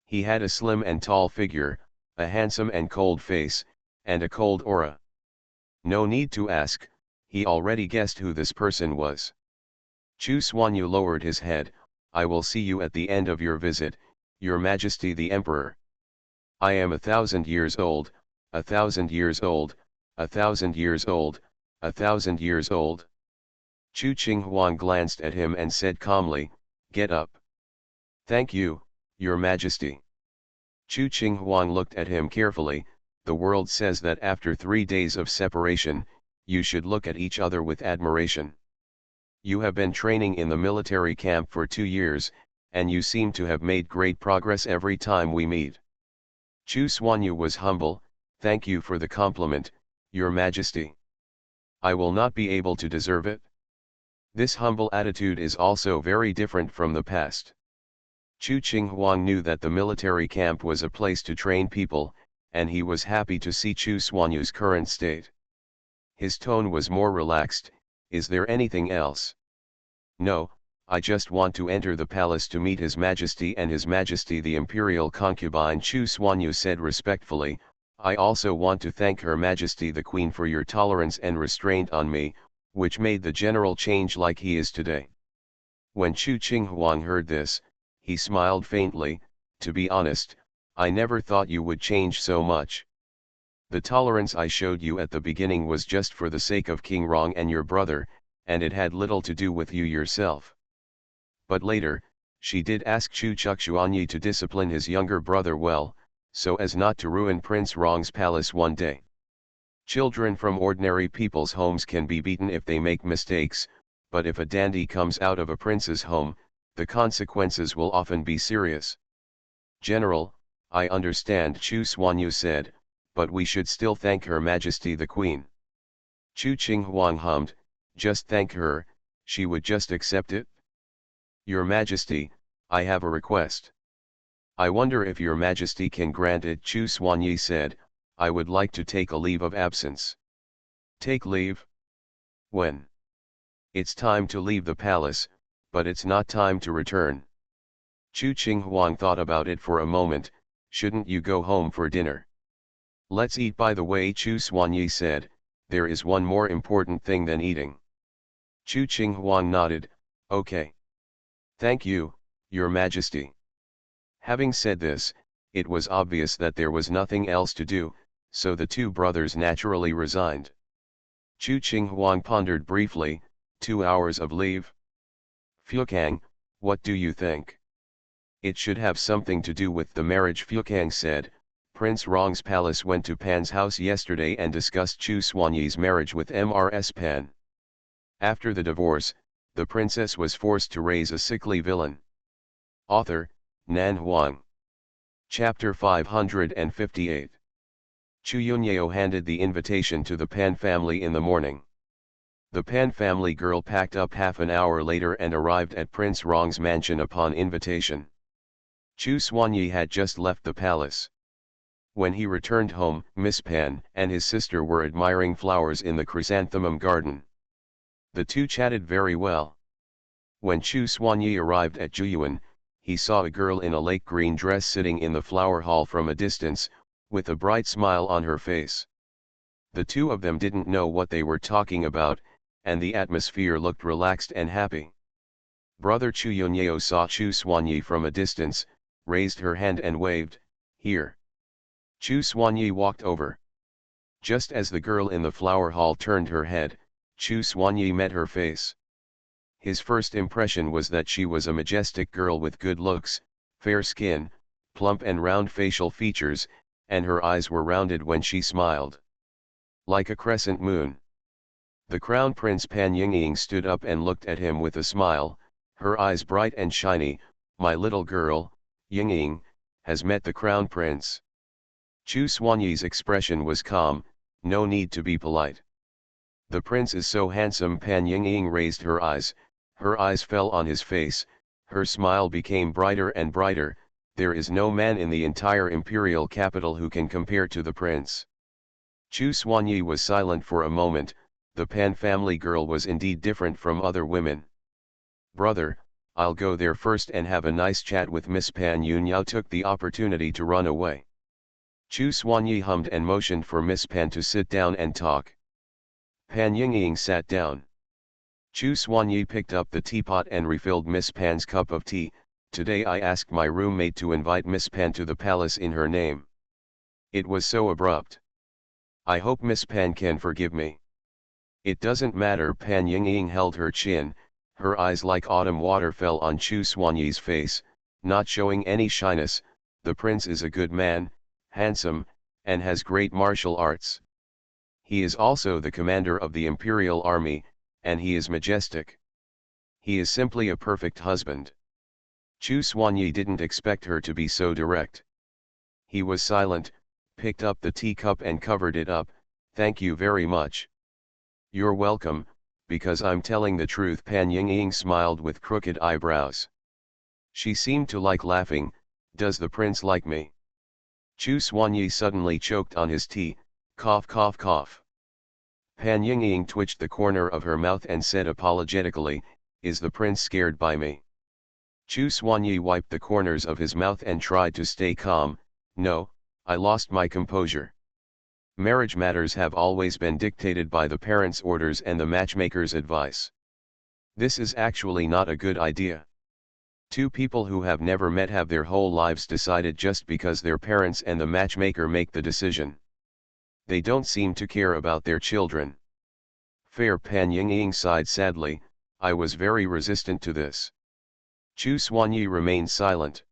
He had a slim and tall figure, a handsome and cold face, and a cold aura. No need to ask, he already guessed who this person was. Chu Xuanyu lowered his head, I will see you at the end of your visit, Your Majesty the Emperor. I am 1,000 years old, 1,000 years old, 1,000 years old, 1,000 years old. Chu Qinghuang glanced at him and said calmly, get up. Thank you, Your Majesty. Chu Qinghuang looked at him carefully, the world says that after 3 days of separation, you should look at each other with admiration. You have been training in the military camp for 2 years, and you seem to have made great progress every time we meet. Chu Xuanyu was humble, thank you for the compliment, Your Majesty. I will not be able to deserve it. This humble attitude is also very different from the past. Chu Qinghuang knew that the military camp was a place to train people, and he was happy to see Chu Xuanyu's current state. His tone was more relaxed, is there anything else? No, I just want to enter the palace to meet His Majesty and His Majesty the Imperial Concubine, Chu Xuanyu said respectfully. I also want to thank Her Majesty the Queen for your tolerance and restraint on me, which made the general change like he is today. When Chu Qinghuang heard this, he smiled faintly, to be honest, I never thought you would change so much. The tolerance I showed you at the beginning was just for the sake of King Rong and your brother, and it had little to do with you yourself. But later, she did ask Chu Chuxuanyi to discipline his younger brother well, so as not to ruin Prince Rong's palace one day. Children from ordinary people's homes can be beaten if they make mistakes, but if a dandy comes out of a prince's home, the consequences will often be serious. General, I understand, Chu Xuanyu said, but we should still thank Her Majesty the Queen. Chu Qinghuang hummed, just thank her, she would just accept it? Your Majesty, I have a request. I wonder if Your Majesty can grant it, Chu Xuanyi said, I would like to take a leave of absence. Take leave? When? It's time to leave the palace, but it's not time to return. Chu Qinghuang thought about it for a moment, shouldn't you go home for dinner? Let's eat, by the way, Chu Xuanyi said, there is one more important thing than eating. Chu Qinghuang nodded, okay. Thank you, Your Majesty. Having said this, it was obvious that there was nothing else to do, so the two brothers naturally resigned. Chu Qinghuang pondered briefly, 2 hours of leave? Fukang, what do you think? It should have something to do with the marriage, Fukang said. Prince Rong's palace went to Pan's house yesterday and discussed Chu Xuanyi's marriage with Ms. Pan. After the divorce, the princess was forced to raise a sickly villain. Author, Nan Huang. Chapter 558. Chu Yunyeo handed the invitation to the Pan family in the morning. The Pan family girl packed up half an hour later and arrived at Prince Rong's mansion upon invitation. Chu Xuanyi had just left the palace. When he returned home, Miss Pan and his sister were admiring flowers in the chrysanthemum garden. The two chatted very well. When Chu Xuanyi arrived at Juyuan, he saw a girl in a lake green dress sitting in the flower hall from a distance, with a bright smile on her face. The two of them didn't know what they were talking about, and the atmosphere looked relaxed and happy. Brother Chu Yunyeo saw Chu Xuanyi from a distance, raised her hand and waved, "Here." Chu Xuanyi walked over. Just as the girl in the flower hall turned her head, Chu Xuanyi met her face. His first impression was that she was a majestic girl with good looks, fair skin, plump and round facial features, and her eyes were rounded when she smiled. Like a crescent moon. The Crown Prince Pan Yingying stood up and looked at him with a smile, her eyes bright and shiny. "My little girl, Yingying, has met the Crown Prince." Chu Xuanyi's expression was calm, no need to be polite. "The prince is so handsome." Pan Yingying raised her eyes fell on his face, her smile became brighter and brighter. "There is no man in the entire imperial capital who can compare to the prince." Chu Xuanyi was silent for a moment. The Pan family girl was indeed different from other women. "Brother, I'll go there first and have a nice chat with Miss Pan." Yunyao took the opportunity to run away. Chu Xuanyi hummed and motioned for Miss Pan to sit down and talk. Pan Yingying sat down. Chu Xuanyi picked up the teapot and refilled Miss Pan's cup of tea. "Today I asked my roommate to invite Miss Pan to the palace in her name. It was so abrupt. I hope Miss Pan can forgive me." "It doesn't matter." Pan Yingying held her chin, her eyes like autumn water fell on Chu Xuanyi's face, not showing any shyness. "The prince is a good man, handsome, and has great martial arts. He is also the commander of the imperial army, and he is majestic. He is simply a perfect husband." Chu Xuanyi didn't expect her to be so direct. He was silent, picked up the teacup and covered it up. "Thank you very much." "You're welcome, because I'm telling the truth." Pan Yingying smiled with crooked eyebrows. She seemed to like laughing. "Does the prince like me?" Chu Xuanyi suddenly choked on his tea, cough cough cough. Pan Yingying twitched the corner of her mouth and said apologetically, "Is the prince scared by me?" Chu Xuanyi wiped the corners of his mouth and tried to stay calm. "No, I lost my composure. Marriage matters have always been dictated by the parents' orders and the matchmaker's advice. This is actually not a good idea. Two people who have never met have their whole lives decided just because their parents and the matchmaker make the decision. They don't seem to care about their children." Fair. Pan Yingying sighed sadly. "I was very resistant to this." Chu Xuanyi remained silent.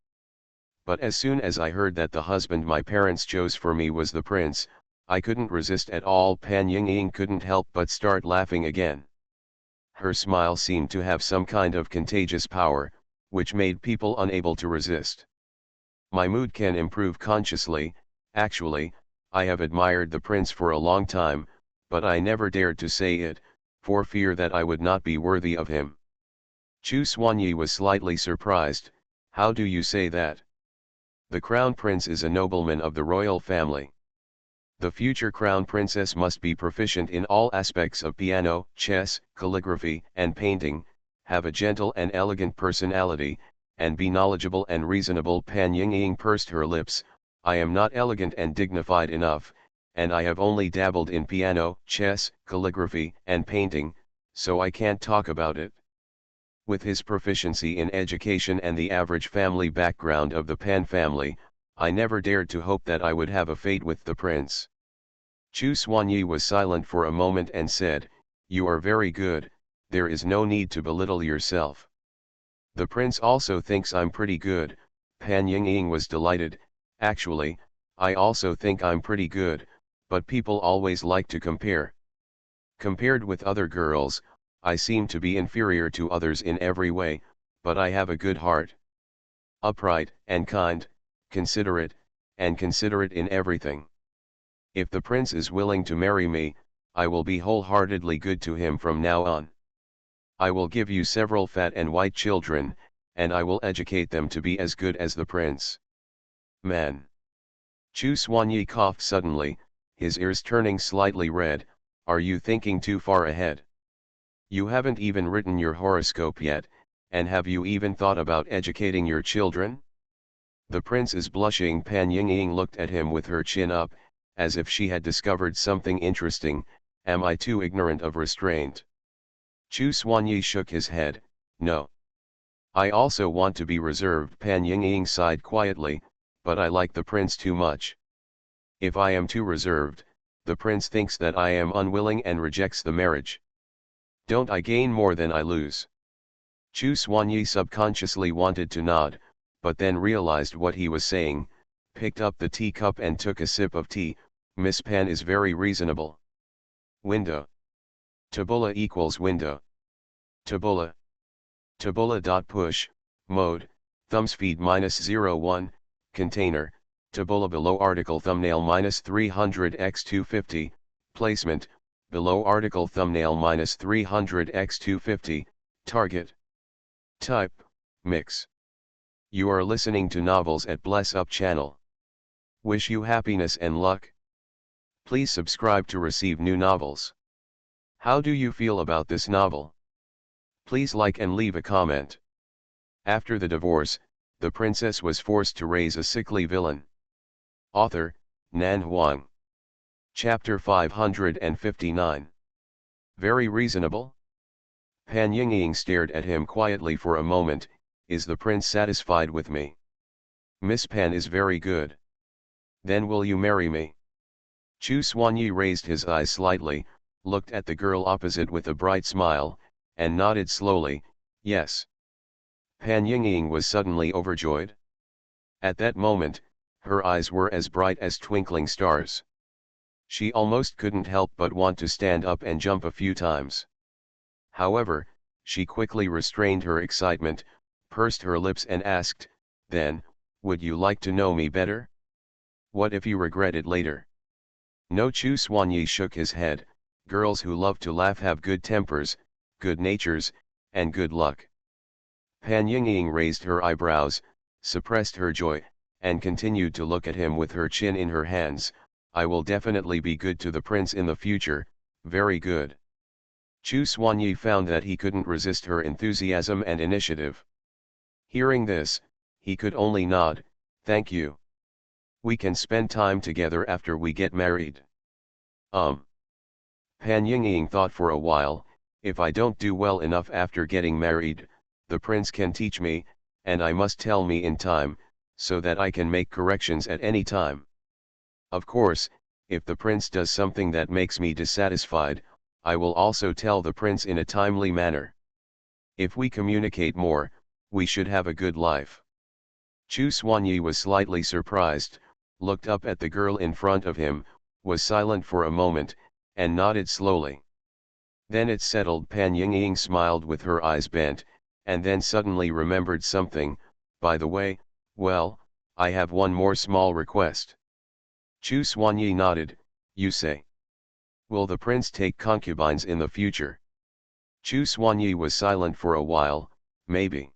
"But as soon as I heard that the husband my parents chose for me was the prince, I couldn't resist at all." Pan Yingying couldn't help but start laughing again. Her smile seemed to have some kind of contagious power, which made people unable to resist. "My mood can improve consciously. Actually, I have admired the prince for a long time, but I never dared to say it, for fear that I would not be worthy of him." Chu Xuanyi was slightly surprised. "How do you say that?" "The crown prince is a nobleman of the royal family. The future crown princess must be proficient in all aspects of piano, chess, calligraphy, and painting, have a gentle and elegant personality, and be knowledgeable and reasonable." Pan Yingying pursed her lips. "I am not elegant and dignified enough, and I have only dabbled in piano, chess, calligraphy, and painting, so I can't talk about it." With his proficiency in education and the average family background of the Pan family, I never dared to hope that I would have a fate with the prince. Chu Xuanyi was silent for a moment and said, "You are very good, there is no need to belittle yourself." "The prince also thinks I'm pretty good." Pan Yingying was delighted. "Actually, I also think I'm pretty good, but people always like to compare. Compared with other girls, I seem to be inferior to others in every way, but I have a good heart. Upright and kind, considerate in everything. If the prince is willing to marry me, I will be wholeheartedly good to him from now on. I will give you several fat and white children, and I will educate them to be as good as the prince. Man. Chu Xuanyi coughed suddenly, his ears turning slightly red. Are you thinking too far ahead? You haven't even written your horoscope yet, and have you even thought about educating your children? The prince is blushing. Pan Yingying looked at him with her chin up, as if she had discovered something interesting. Am I too ignorant of restraint? Chu Xuanyi shook his head. No. I also want to be reserved. Pan Yingying sighed quietly, but I like the prince too much. If I am too reserved, the prince thinks that I am unwilling and rejects the marriage. Don't I gain more than I lose? Chu Xuanyi subconsciously wanted to nod, but then realized what he was saying, picked up the teacup and took a sip of tea. Miss Pan is very reasonable. Window. Tabula equals window. Tabula. Tabula.push, mode, thumbspeed -01, container, tabula below article thumbnail -300x250, placement, below article thumbnail -300x250, target. Type, mix. You are listening to novels at Bless Up channel. Wish you happiness and luck. Please subscribe to receive new novels. How do you feel about this novel? Please like and leave a comment. After the divorce, the princess was forced to raise a sickly villain. Author, Nan Huang. Chapter 559. Very reasonable? Pan Yingying stared at him quietly for a moment. Is the prince satisfied with me? Miss Pan is very good. Then will you marry me? Chu Xuanyi raised his eyes slightly, looked at the girl opposite with a bright smile, and nodded slowly, yes. Pan Yingying was suddenly overjoyed. At that moment, her eyes were as bright as twinkling stars. She almost couldn't help but want to stand up and jump a few times. However, she quickly restrained her excitement, pursed her lips and asked, then, would you like to know me better? What if you regret it later? No. Chu Xuanyi shook his head. Girls who love to laugh have good tempers, good natures, and good luck. Pan Yingying raised her eyebrows, suppressed her joy, and continued to look at him with her chin in her hands. I will definitely be good to the prince in the future, very good. Chu Xuanyi found that he couldn't resist her enthusiasm and initiative. Hearing this, he could only nod, thank you. We can spend time together after we get married. Pan Yingying thought for a while, if I don't do well enough after getting married, the prince can teach me, and I must tell me in time, so that I can make corrections at any time. Of course, if the prince does something that makes me dissatisfied, I will also tell the prince in a timely manner. If we communicate more, we should have a good life. Chu Xuanyi was slightly surprised, looked up at the girl in front of him, was silent for a moment, and nodded slowly. Then it settled. Pan Yingying smiled with her eyes bent, and then suddenly remembered something. By the way, well, I have one more small request. Chu Xuanyi nodded. You say? Will the prince take concubines in the future? Chu Xuanyi was silent for a while. Maybe.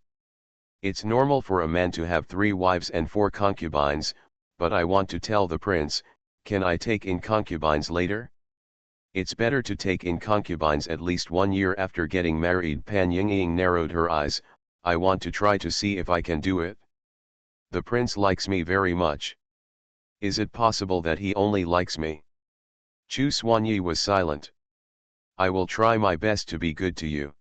It's normal for a man to have 3 wives and 4 concubines, but I want to tell the prince, can I take in concubines later? It's better to take in concubines at least 1 year after getting married. Pan Yingying narrowed her eyes. I want to try to see if I can do it. The prince likes me very much. Is it possible that he only likes me? Chu Xuanyi was silent. I will try my best to be good to you.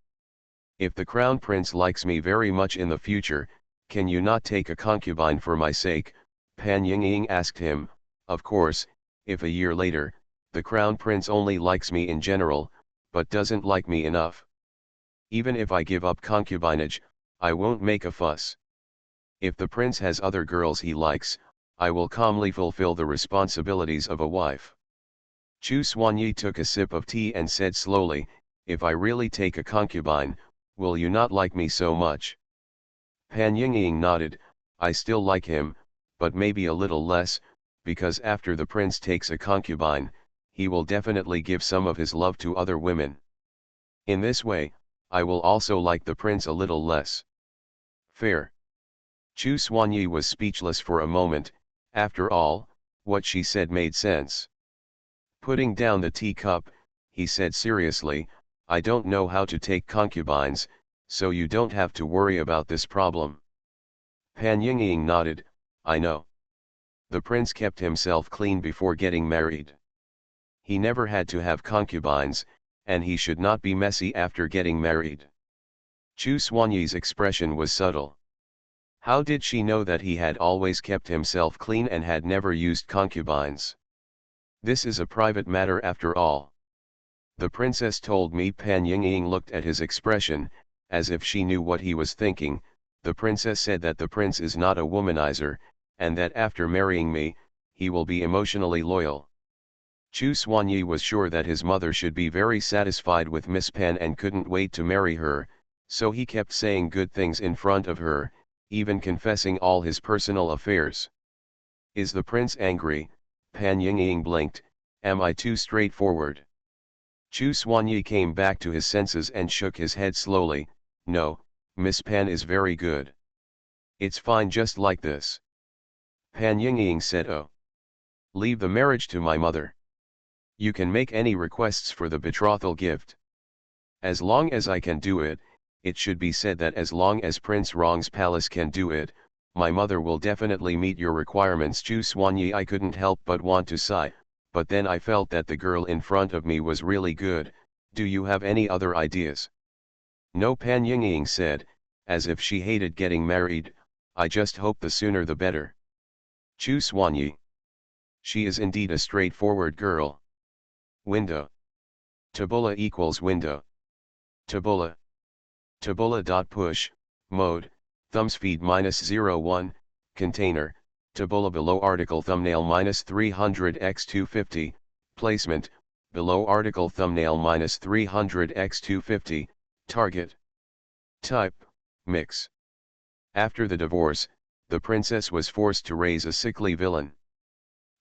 If the crown prince likes me very much in the future, can you not take a concubine for my sake? Pan Yingying asked him. Of course, if a year later, the crown prince only likes me in general, but doesn't like me enough. Even if I give up concubinage, I won't make a fuss. If the prince has other girls he likes, I will calmly fulfill the responsibilities of a wife. Chu Xuanyi took a sip of tea and said slowly, if I really take a concubine, will you not like me so much? Pan Yingying nodded. I still like him, but maybe a little less, because after the prince takes a concubine, he will definitely give some of his love to other women. In this way, I will also like the prince a little less. Fair. Chu Xuanyi was speechless for a moment. After all, what she said made sense. Putting down the teacup, he said seriously, I don't know how to take concubines, so you don't have to worry about this problem. Pan Yingying nodded, I know. The prince kept himself clean before getting married. He never had to have concubines, and he should not be messy after getting married. Chu Xuanyi's expression was subtle. How did she know that he had always kept himself clean and had never used concubines? This is a private matter after all. The princess told me. Pan Yingying looked at his expression, as if she knew what he was thinking. The princess said that the prince is not a womanizer, and that after marrying me, he will be emotionally loyal. Chu Xuanyi was sure that his mother should be very satisfied with Miss Pan and couldn't wait to marry her, so he kept saying good things in front of her, even confessing all his personal affairs. Is the prince angry? Pan Yingying blinked, am I too straightforward? Chu Xuanyi came back to his senses and shook his head slowly, no, Miss Pan is very good. It's fine just like this. Pan Yingying said, oh. Leave the marriage to my mother. You can make any requests for the betrothal gift. As long as I can do it, it should be said that as long as Prince Rong's palace can do it, my mother will definitely meet your requirements. Chu Xuanyi, I couldn't help but want to sigh, but then I felt that the girl in front of me was really good. Do you have any other ideas? No, Pan Yingying said, as if she hated getting married, I just hope the sooner the better. Chu Xuanyi. She is indeed a straightforward girl. Window. Tabula equals window. Tabula. Tabula.push, mode, thumbspeed -01, container, tabula below article thumbnail -300x250, placement, below article thumbnail -300x250, target. Type, mix. After the divorce, the princess was forced to raise a sickly villain.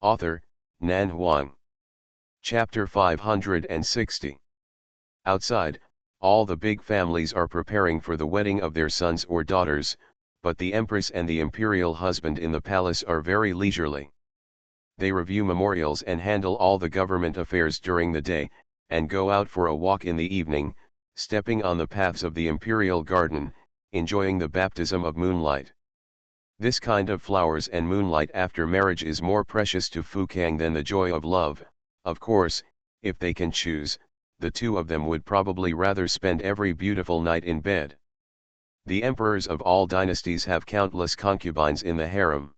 Author, Nan Huang. Chapter 560. Outside, all the big families are preparing for the wedding of their sons or daughters, but the empress and the imperial husband in the palace are very leisurely. They review memorials and handle all the government affairs during the day, and go out for a walk in the evening, stepping on the paths of the imperial garden, enjoying the baptism of moonlight. This kind of flowers and moonlight after marriage is more precious to Fukang than the joy of love. Of course, if they can choose, the two of them would probably rather spend every beautiful night in bed. The emperors of all dynasties have countless concubines in the harem.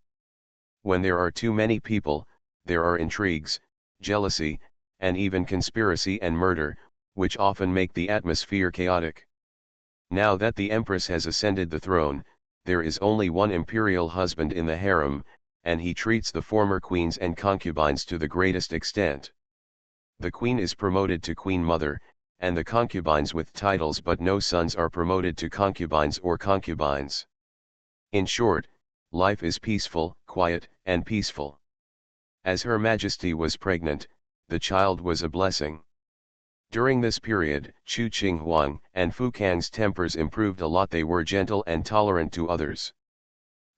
When there are too many people, there are intrigues, jealousy, and even conspiracy and murder, which often make the atmosphere chaotic. Now that the empress has ascended the throne, there is only one imperial husband in the harem, and he treats the former queens and concubines to the greatest extent. The queen is promoted to queen mother, and the concubines with titles but no sons are promoted to concubines or concubines. In short, life is peaceful, quiet, and peaceful. As Her Majesty was pregnant, the child was a blessing. During this period, Chu Qinghuang and Fukang's tempers improved a lot. They were gentle and tolerant to others.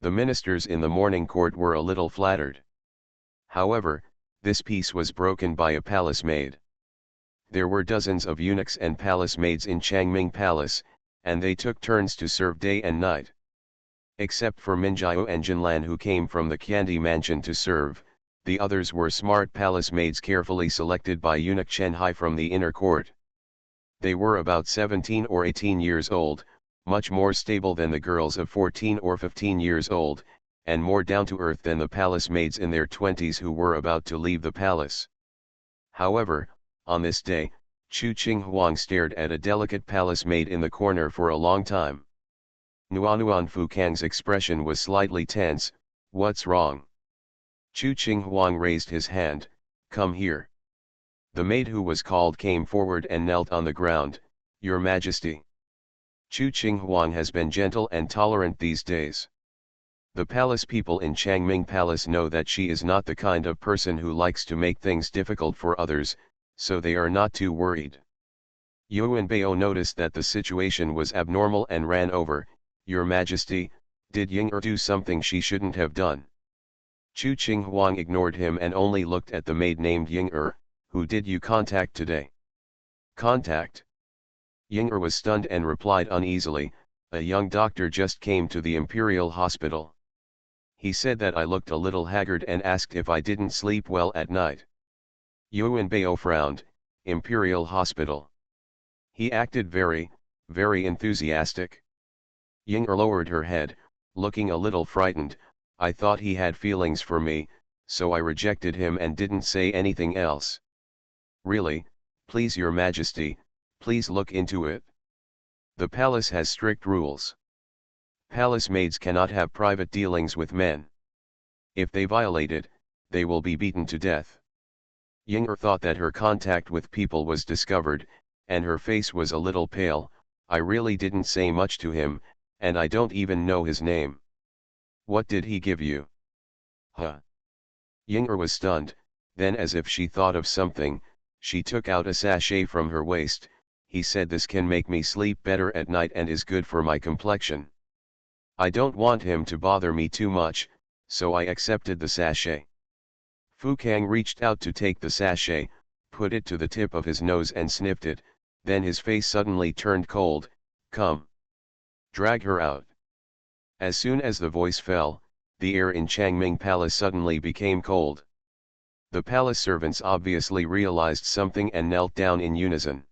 The ministers in the morning court were a little flattered. However, this peace was broken by a palace maid. There were dozens of eunuchs and palace maids in Changming Palace, and they took turns to serve day and night. Except for Minjiao and Jinlan, who came from the Candy Mansion to serve, the others were smart palace maids carefully selected by eunuch Chen Hai from the inner court. They were about 17 or 18 years old, much more stable than the girls of 14 or 15 years old, and more down-to-earth than the palace maids in their 20s who were about to leave the palace. However, on this day, Chu Qinghuang stared at a delicate palace maid in the corner for a long time. Nuanuan Fukang's expression was slightly tense. What's wrong? Chu Qinghuang raised his hand, come here. The maid who was called came forward and knelt on the ground. Your Majesty. Chu Qinghuang has been gentle and tolerant these days. The palace people in Changming Palace know that she is not the kind of person who likes to make things difficult for others, so they are not too worried. Yuanbao noticed that the situation was abnormal and ran over. "Your Majesty, did Ying'er do something she shouldn't have done?" Chu Qinghuang ignored him and only looked at the maid named Ying'er. "Who did you contact today?" "Contact?" Ying'er was stunned and replied uneasily, "A young doctor just came to the Imperial Hospital. He said that I looked a little haggard and asked if I didn't sleep well at night." Yuanbao frowned. "Imperial Hospital." He acted very enthusiastic. Ying'er lowered her head, looking a little frightened. "I thought he had feelings for me, so I rejected him and didn't say anything else." "Really, please your Majesty, please look into it. The palace has strict rules. Palace maids cannot have private dealings with men. If they violate it, they will be beaten to death." Ying'er thought that her contact with people was discovered, and her face was a little pale. "I really didn't say much to him, and I don't even know his name." "What did he give you?" "Huh?" Ying'er was stunned, then as if she thought of something, she took out a sachet from her waist. "He said this can make me sleep better at night and is good for my complexion. I don't want him to bother me too much, so I accepted the sachet." Fu Kang reached out to take the sachet, put it to the tip of his nose and sniffed it, then his face suddenly turned cold. "Come. Drag her out." As soon as the voice fell, the air in Changming Palace suddenly became cold. The palace servants obviously realized something and knelt down in unison.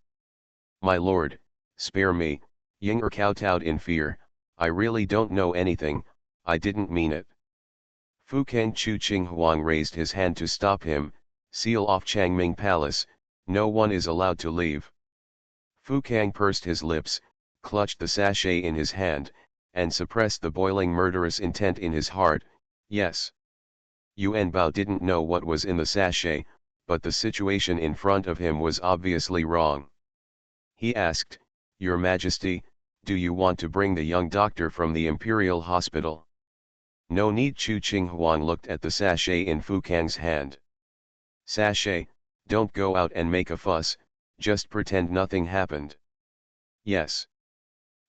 "My lord, spare me," Ying'er kowtowed in fear. "I really don't know anything, I didn't mean it." Fu Kang Chu Qinghuang raised his hand to stop him. "Seal off Changming Palace, no one is allowed to leave." Fu Kang pursed his lips, clutched the sachet in his hand, and suppressed the boiling murderous intent in his heart. Yes. Yuan Bao didn't know what was in the sachet, but the situation in front of him was obviously wrong. He asked, "Your Majesty, do you want to bring the young doctor from the Imperial Hospital?" "No need." Chu Qinghuang looked at the sachet in Fu Kang's hand. "Sachet, don't go out and make a fuss, just pretend nothing happened." "Yes."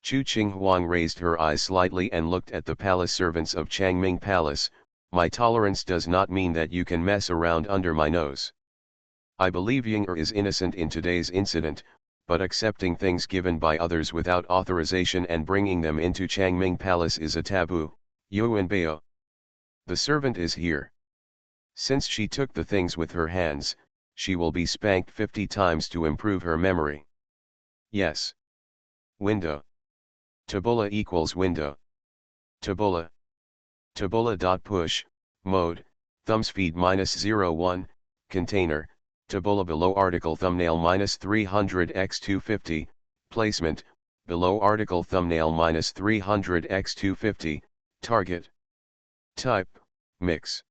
Chu Qinghuang raised her eyes slightly and looked at the palace servants of Changming Palace. "My tolerance does not mean that you can mess around under my nose. I believe Ying'er is innocent in today's incident, but accepting things given by others without authorization and bringing them into Changming Palace is a taboo." "Yuanbao. The servant is here. Since she took the things with her hands, she will be spanked 50 times to improve her memory." "Yes." Window. Tabula equals window. Tabula. Tabula.push, mode, thumbs feed -01, container, tabula below article thumbnail -300x250, placement, below article thumbnail -300x250, target. Type, mix.